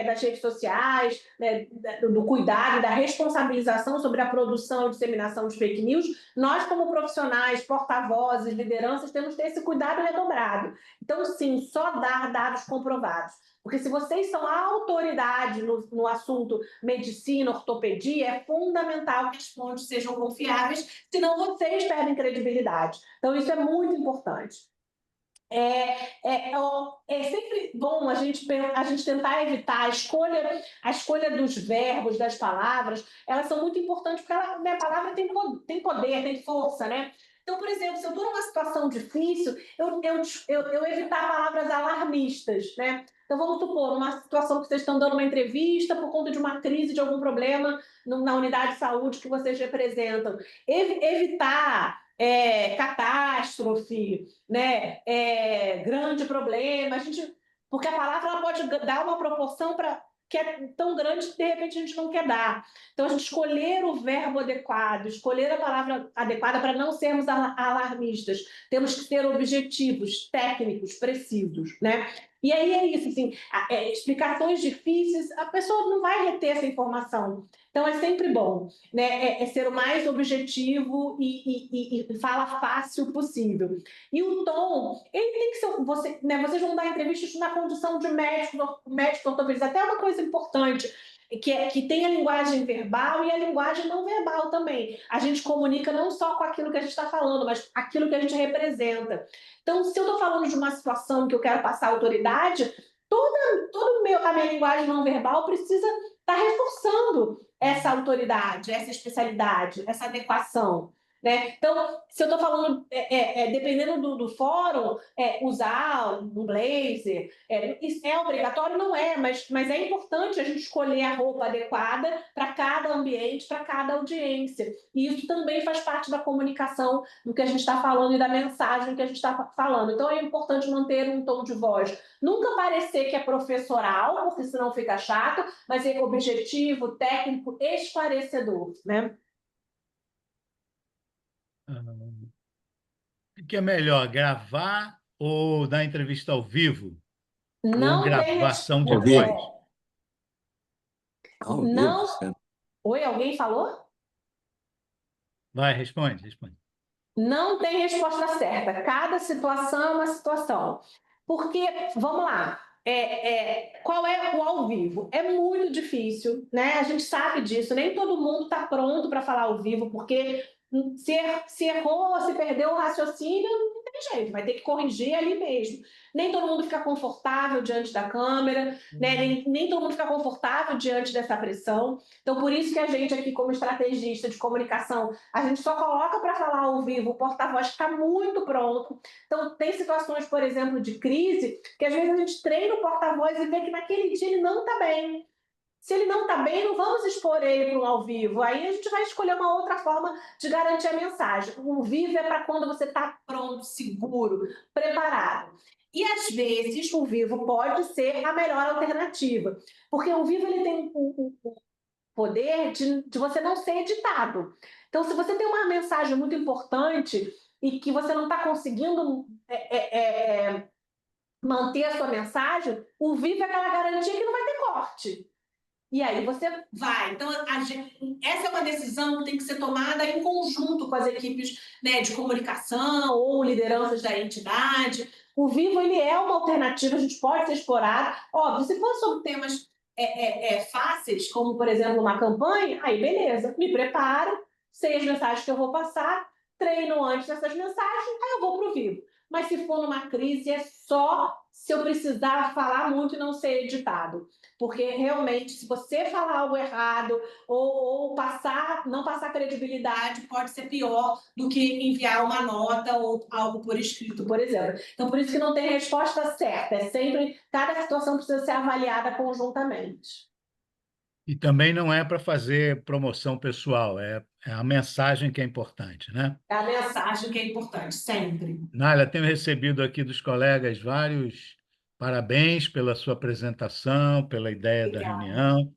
das redes sociais, né, do cuidado, da responsabilização sobre a produção e disseminação de fake news, nós, como profissionais, porta-vozes, lideranças, temos que ter esse cuidado redobrado. Então, sim, só dar dados comprovados. Porque se vocês são a autoridade no assunto medicina, ortopedia, é fundamental que as fontes sejam confiáveis, senão vocês perdem credibilidade. Então, isso é muito importante. É sempre bom a gente tentar evitar a escolha dos verbos, das palavras, elas são muito importantes, porque a palavra tem poder, tem força, né? Então, por exemplo, se eu estou numa situação difícil, eu evitar palavras alarmistas, né? Então, vamos supor, numa situação que vocês estão dando uma entrevista por conta de uma crise, de algum problema na unidade de saúde que vocês representam. Evitar catástrofe, né? Grande problema, porque a palavra ela pode dar uma proporção que é tão grande que de repente a gente não quer dar. Então, a gente escolher o verbo adequado, escolher a palavra adequada para não sermos alarmistas. Temos que ser objetivos, técnicos, precisos, né? E aí é isso, assim, explicações difíceis, a pessoa não vai reter essa informação. Então, é sempre bom, né? Ser o mais objetivo e fala fácil possível. E o tom, ele tem que ser... Vocês vão dar entrevistas na condição de médico ortopedista. Até uma coisa importante, que tem a linguagem verbal e a linguagem não verbal também. A gente comunica não só com aquilo que a gente está falando, mas aquilo que a gente representa. Então, se eu estou falando de uma situação que eu quero passar autoridade, toda a minha linguagem não verbal precisa estar reforçando essa autoridade, essa especialidade, essa adequação, né? Então, se eu estou falando, dependendo do fórum, usar um blazer, isso é obrigatório? Não é, mas é importante a gente escolher a roupa adequada para cada ambiente, para cada audiência. E isso também faz parte da comunicação do que a gente está falando e da mensagem que a gente está falando. Então, é importante manter um tom de voz. Nunca parecer que é professoral, porque senão fica chato, mas é objetivo, técnico, esclarecedor, né? O que é melhor, gravar ou dar entrevista ao vivo? Ou Não tem gravação Ao vivo. depois? Ao vivo, Não. certo? Oi, alguém falou? Vai, responde. Não tem resposta certa. Cada situação é uma situação. Porque, vamos lá, qual é o ao vivo? É muito difícil, né? A gente sabe disso. Nem todo mundo está pronto para falar ao vivo, porque se errou, se perdeu o raciocínio, não tem jeito, vai ter que corrigir ali mesmo. Nem todo mundo fica confortável diante da câmera, né? Nem todo mundo fica confortável diante dessa pressão. Então, por isso que a gente aqui, como estrategista de comunicação, a gente só coloca para falar ao vivo o porta-voz que está muito pronto. Então, tem situações, por exemplo, de crise, que às vezes a gente treina o porta-voz e vê que naquele dia ele não está bem. Se ele não está bem, não vamos expor ele para um ao vivo. Aí a gente vai escolher uma outra forma de garantir a mensagem. O vivo é para quando você está pronto, seguro, preparado. E, às vezes, o vivo pode ser a melhor alternativa. Porque o vivo ele tem o poder de você não ser editado. Então, se você tem uma mensagem muito importante e que você não está conseguindo manter a sua mensagem, o vivo é aquela garantia que não vai ter corte. E aí você vai. Então, essa é uma decisão que tem que ser tomada em conjunto com as equipes, né, de comunicação ou lideranças da entidade. O vivo ele é uma alternativa, a gente pode ser explorado. Óbvio, se for sobre temas fáceis, como, por exemplo, uma campanha, aí beleza, me preparo, sei as mensagens que eu vou passar, treino antes dessas mensagens, aí eu vou para o vivo. Mas se for numa crise, é só se eu precisar falar muito e não ser editado. Porque realmente, se você falar algo errado ou não passar credibilidade, pode ser pior do que enviar uma nota ou algo por escrito, por exemplo. Então, por isso que não tem resposta certa. Cada situação precisa ser avaliada conjuntamente. E também não é para fazer promoção pessoal, é a mensagem que é importante, né? É a mensagem que é importante, sempre. Nália, tenho recebido aqui dos colegas vários parabéns pela sua apresentação, pela ideia da Obrigada. reunião,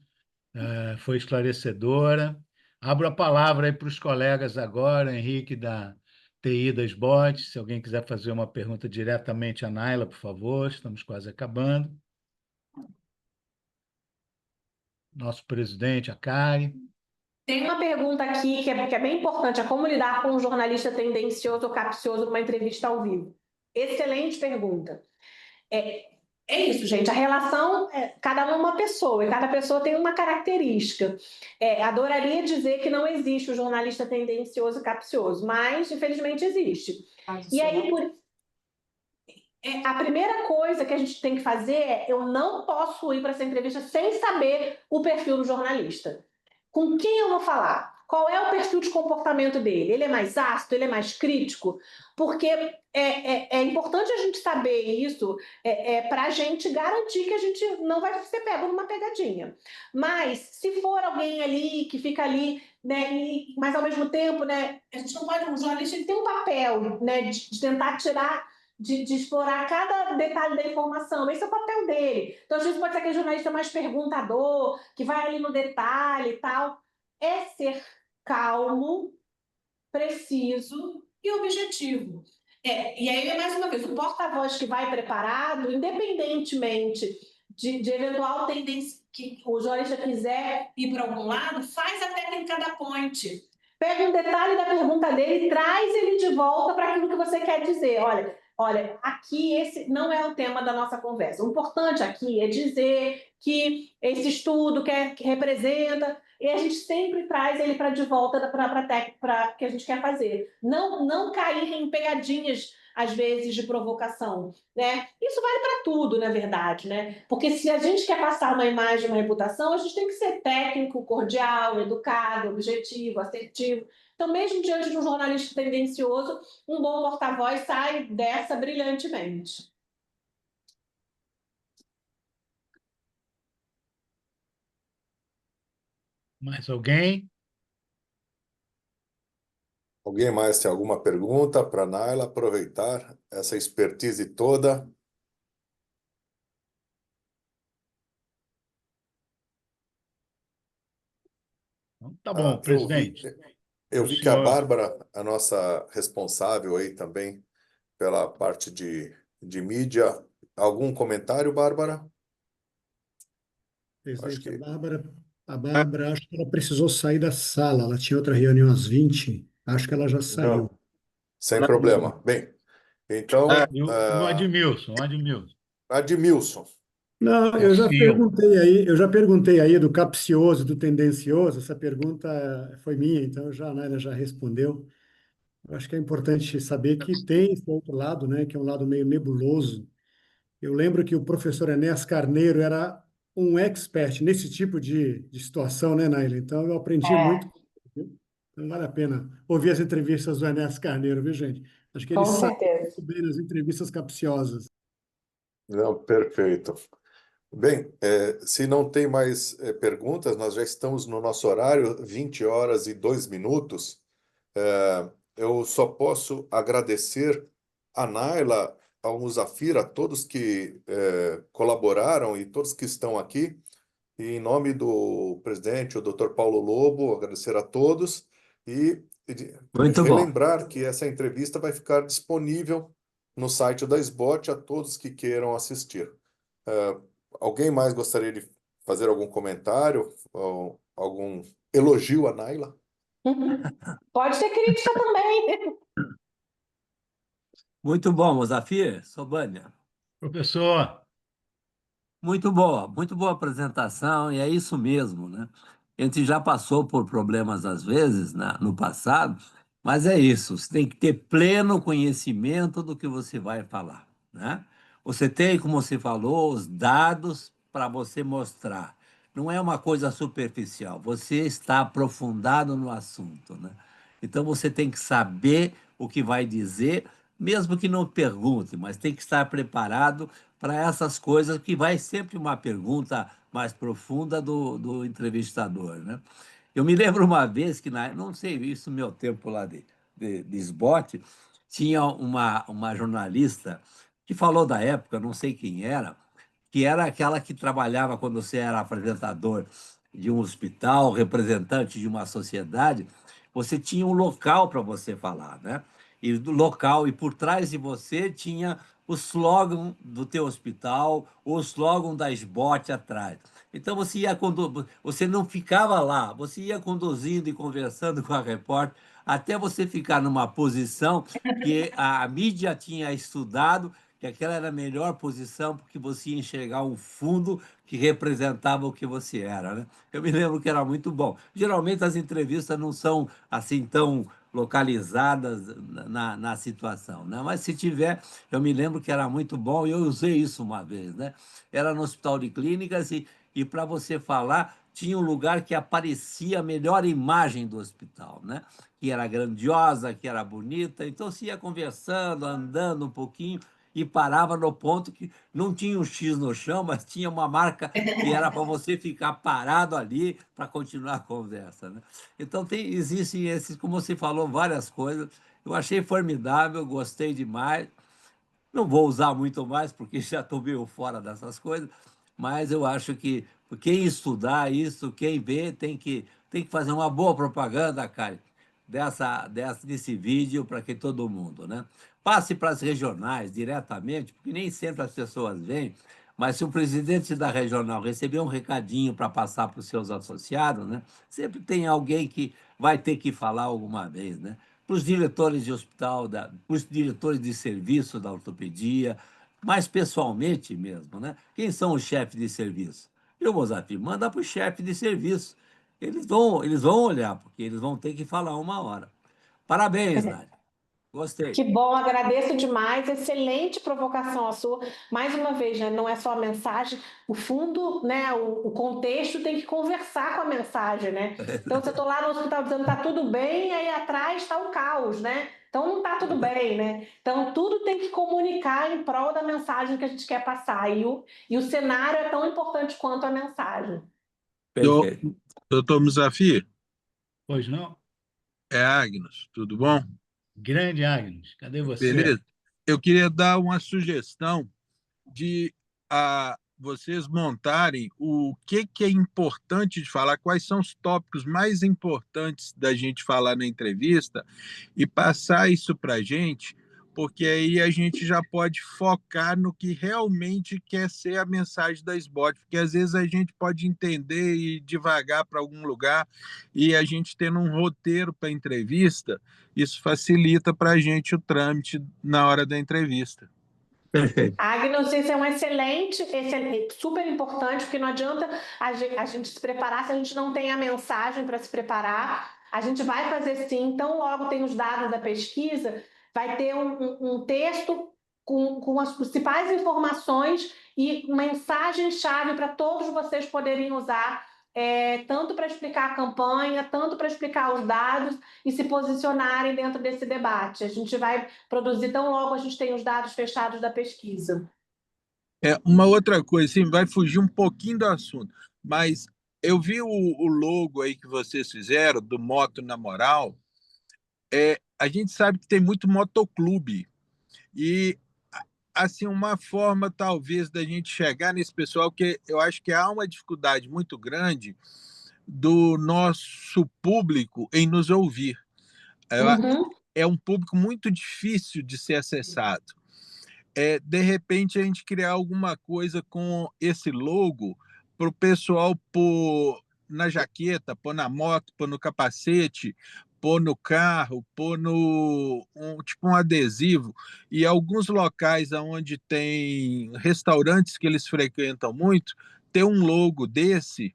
foi esclarecedora. Abro a palavra aí para os colegas agora, Henrique da TI da SBOT, se alguém quiser fazer uma pergunta diretamente à Náila, por favor, estamos quase acabando. nosso presidente, a Kari. Tem uma pergunta aqui que é bem importante: como lidar com um jornalista tendencioso ou capcioso numa entrevista ao vivo? Excelente pergunta. É isso, gente. A relação, cada um é uma pessoa, e cada pessoa tem uma característica. Adoraria dizer que não existe o jornalista tendencioso e capcioso, mas, infelizmente, existe. E aí, a primeira coisa que a gente tem que fazer eu não posso ir para essa entrevista sem saber o perfil do jornalista. Com quem eu vou falar? Qual é o perfil de comportamento dele? Ele é mais ácido? Ele é mais crítico? Porque é importante a gente saber isso para a gente garantir que a gente não vai ser pego numa pegadinha. Mas, se for alguém ali que fica ali, né, mas ao mesmo tempo, né, a gente não pode, um jornalista ele tem um papel, né, de tentar tirar, de explorar cada detalhe da informação. Esse é o papel dele. Então, às vezes, pode ser aquele jornalista mais perguntador, que vai ali no detalhe e tal. É ser calmo, preciso e objetivo. E aí, mais uma vez, o porta-voz que vai preparado, independentemente de eventual tendência que o jornalista quiser ir para algum lado, faz a técnica da ponte. Pega um detalhe da pergunta dele e traz ele de volta para aquilo que você quer dizer. Olha, aqui esse não é o tema da nossa conversa. O importante aqui é dizer que esse estudo que representa, e a gente sempre traz ele para de volta para que a gente quer fazer. Não cair em pegadinhas, às vezes, de provocação, né? Isso vale para tudo, na verdade, né? Porque se a gente quer passar uma imagem, uma reputação, a gente tem que ser técnico, cordial, educado, objetivo, assertivo. Então, mesmo diante de um jornalista tendencioso, um bom porta-voz sai dessa brilhantemente. Mais alguém? Alguém mais tem alguma pergunta para a Naila aproveitar essa expertise toda? Então, tá bom, presidente. Eu O vi que a senhor, Bárbara, a nossa responsável aí também pela parte de mídia. Algum comentário, Bárbara? Acho Presidente, que a Bárbara, acho que ela precisou sair da sala. Ela tinha outra reunião às 20. Acho que ela já saiu. não, sem problema. Bem, então, e o Admilson, Admilson. Não, é o senhor. eu já perguntei aí do capcioso, do tendencioso. Essa pergunta foi minha, então já a Naila já respondeu. Eu acho que é importante saber que tem esse outro lado, né, que é um lado meio nebuloso. Eu lembro que o professor Enéas Carneiro era um expert nesse tipo de situação, né, Naila? Então eu aprendi muito. Então vale a pena ouvir as entrevistas do Enéas Carneiro, viu, gente? Acho que ele Com sabe certeza. muito bem nas entrevistas capciosas. Não, perfeito. Bem, se não tem mais perguntas, nós já estamos no nosso horário, 20 horas e 2 minutos. Eu só posso agradecer a Naila, ao Muzafir, a todos que colaboraram e todos que estão aqui. E em nome do presidente, o Dr. Paulo Lobo, agradecer a todos e Muito bom. relembrar que essa entrevista vai ficar disponível no site da SBOT a todos que queiram assistir. Alguém mais gostaria de fazer algum comentário ou algum elogio à Naila? Pode ter crítica também. Muito bom, Mozafir, Sobânia. Professor, Muito boa apresentação, e é isso mesmo, né? A gente já passou por problemas às vezes, no passado, mas é isso, você tem que ter pleno conhecimento do que você vai falar, né? Você tem, como você falou, os dados para você mostrar. Não é uma coisa superficial, você está aprofundado no assunto, né? Então você tem que saber o que vai dizer, mesmo que não pergunte, mas tem que estar preparado para essas coisas, que vai sempre uma pergunta mais profunda do entrevistador, né? Eu me lembro uma vez que, não sei, isso no meu tempo lá de SBOT, tinha uma jornalista que falou da época, não sei quem era, que era aquela que trabalhava quando você era apresentador de um hospital, representante de uma sociedade, você tinha um local para você falar, né? E do local, e por trás de você tinha o slogan do teu hospital, o slogan da SBOT atrás. Então você não ficava lá, você ia conduzindo e conversando com a repórter até você ficar numa posição que a mídia tinha estudado, que aquela era a melhor posição, porque você ia enxergar um fundo que representava o que você era, né? Eu me lembro que era muito bom. Geralmente as entrevistas não são assim tão localizadas na situação, né? Mas se tiver, eu me lembro que era muito bom e eu usei isso uma vez, né? Era no Hospital de Clínicas e para você falar, tinha um lugar que aparecia a melhor imagem do hospital, né? Que era grandiosa, que era bonita. Então, se ia conversando, andando um pouquinho e parava no ponto que não tinha um X no chão, mas tinha uma marca que era para você ficar parado ali para continuar a conversa, né? Então, existem esses, como você falou, várias coisas. Eu achei formidável, gostei demais. Não vou usar muito mais, porque já estou meio fora dessas coisas, mas eu acho que quem estudar isso, quem vê, tem que fazer uma boa propaganda, cara, desse vídeo para que todo mundo, né? Passe para as regionais diretamente, porque nem sempre as pessoas veem, mas se o presidente da regional receber um recadinho para passar para os seus associados, né? Sempre tem alguém que vai ter que falar alguma vez, né? Para os diretores de hospital, para os diretores de serviço da ortopedia, mais pessoalmente mesmo, né? Quem são os chefes de serviço? Eu, Mozart, manda para o chefe de serviço. Eles vão olhar, porque eles vão ter que falar uma hora. Parabéns, Nádia. Que Gostei. bom, agradeço demais. Excelente provocação a sua. Mais uma vez, né, não é só a mensagem, o fundo, né, o contexto tem que conversar com a mensagem, né? Então, se eu estou lá no hospital dizendo está tudo bem, aí atrás está o caos, né? Então, não está tudo bem, né? Então, tudo tem que comunicar em prol da mensagem que a gente quer passar. E o cenário é tão importante quanto a mensagem. Do- Perfeito. Doutor Musafi, Pois não? é Agnes, tudo bom? Grande Agnes, cadê você? Beleza? Eu queria dar uma sugestão de vocês montarem o que é importante de falar, quais são os tópicos mais importantes da gente falar na entrevista e passar isso para a gente, porque aí a gente já pode focar no que realmente quer ser a mensagem da SBOT, porque às vezes a gente pode entender e devagar para algum lugar e a gente tendo um roteiro para a entrevista, isso facilita para a gente o trâmite na hora da entrevista. Perfeito. Agnos, esse é um excelente, super importante, porque não adianta a gente se preparar se a gente não tem a mensagem para se preparar. A gente vai fazer sim, então logo tem os dados da pesquisa, vai ter um texto com as principais informações e mensagem-chave para todos vocês poderem usar, tanto para explicar a campanha, tanto para explicar os dados e se posicionarem dentro desse debate. A gente vai produzir tão logo a gente tem os dados fechados da pesquisa. Uma outra coisa, assim, vai fugir um pouquinho do assunto, mas eu vi o logo aí que vocês fizeram, do Moto na Moral. A gente sabe que tem muito motoclube, e assim, uma forma talvez da gente chegar nesse pessoal, que eu acho que há uma dificuldade muito grande do nosso público em nos ouvir. Uhum. É um público muito difícil de ser acessado. De repente a gente criar alguma coisa com esse logo para o pessoal pôr na jaqueta, pôr na moto, pôr no capacete, pôr no carro, pôr tipo um adesivo. E alguns locais onde tem restaurantes que eles frequentam muito, ter um logo desse,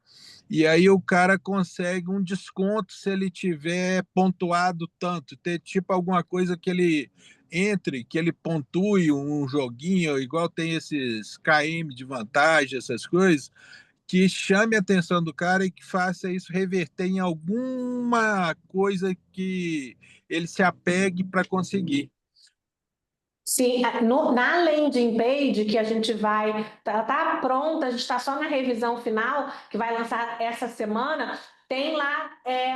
e aí o cara consegue um desconto se ele tiver pontuado tanto, ter tipo alguma coisa que ele entre, que ele pontue um joguinho, igual tem esses KM de vantagem, essas coisas, que chame a atenção do cara e que faça isso reverter em alguma coisa que ele se apegue para conseguir. Sim, na landing page que a gente vai, tá pronta, a gente está só na revisão final, que vai lançar essa semana, tem lá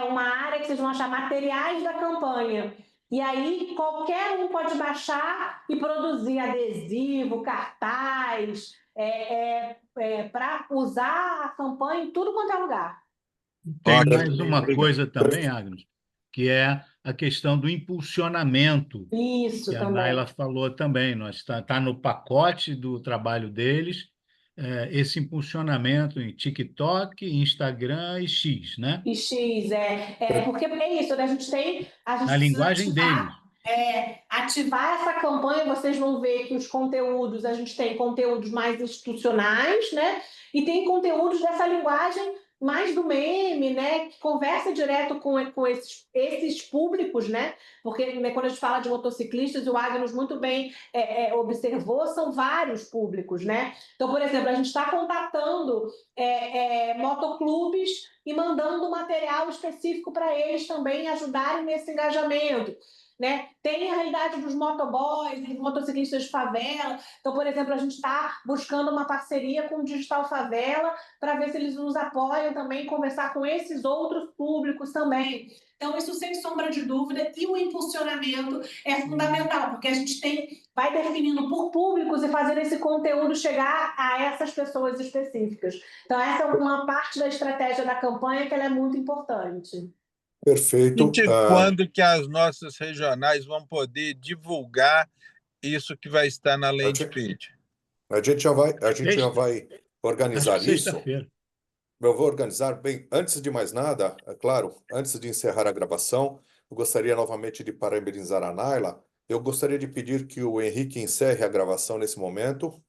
uma área que vocês vão achar materiais da campanha. E aí qualquer um pode baixar e produzir adesivo, cartaz, para usar a campanha em tudo quanto é lugar. Tem Ótimo. mais uma coisa também, Agnes, que é a questão do impulsionamento, que Isso a também. Naila falou também. Está no pacote do trabalho deles, esse impulsionamento em TikTok, Instagram e X, né? E X, porque é isso, né? A gente Na precisa linguagem deles. ativar essa campanha. Vocês vão ver que os conteúdos, a gente tem conteúdos mais institucionais, né? E tem conteúdos dessa linguagem mais do meme, né? Que conversa direto com esses públicos, né? Porque, né, quando a gente fala de motociclistas, e o Agnus muito bem observou, são vários públicos, né? Então, por exemplo, a gente está contatando motoclubes e mandando material específico para eles também ajudarem nesse engajamento, né? Tem a realidade dos motoboys, dos motociclistas de favela. Então, por exemplo, a gente está buscando uma parceria com o Digital Favela para ver se eles nos apoiam também, conversar com esses outros públicos também. Então, isso sem sombra de dúvida, e o impulsionamento é fundamental, porque a gente vai definindo por públicos e fazer esse conteúdo chegar a essas pessoas específicas. Então, essa é uma parte da estratégia da campanha que ela é muito importante. Perfeito. E quando que as nossas regionais vão poder divulgar isso que vai estar na landing page? A gente já vai organizar isso. Sexta-feira. Eu vou organizar bem. Antes de mais nada, é claro, antes de encerrar a gravação, eu gostaria novamente de parabenizar a Naila. Eu gostaria de pedir que o Henrique encerre a gravação nesse momento,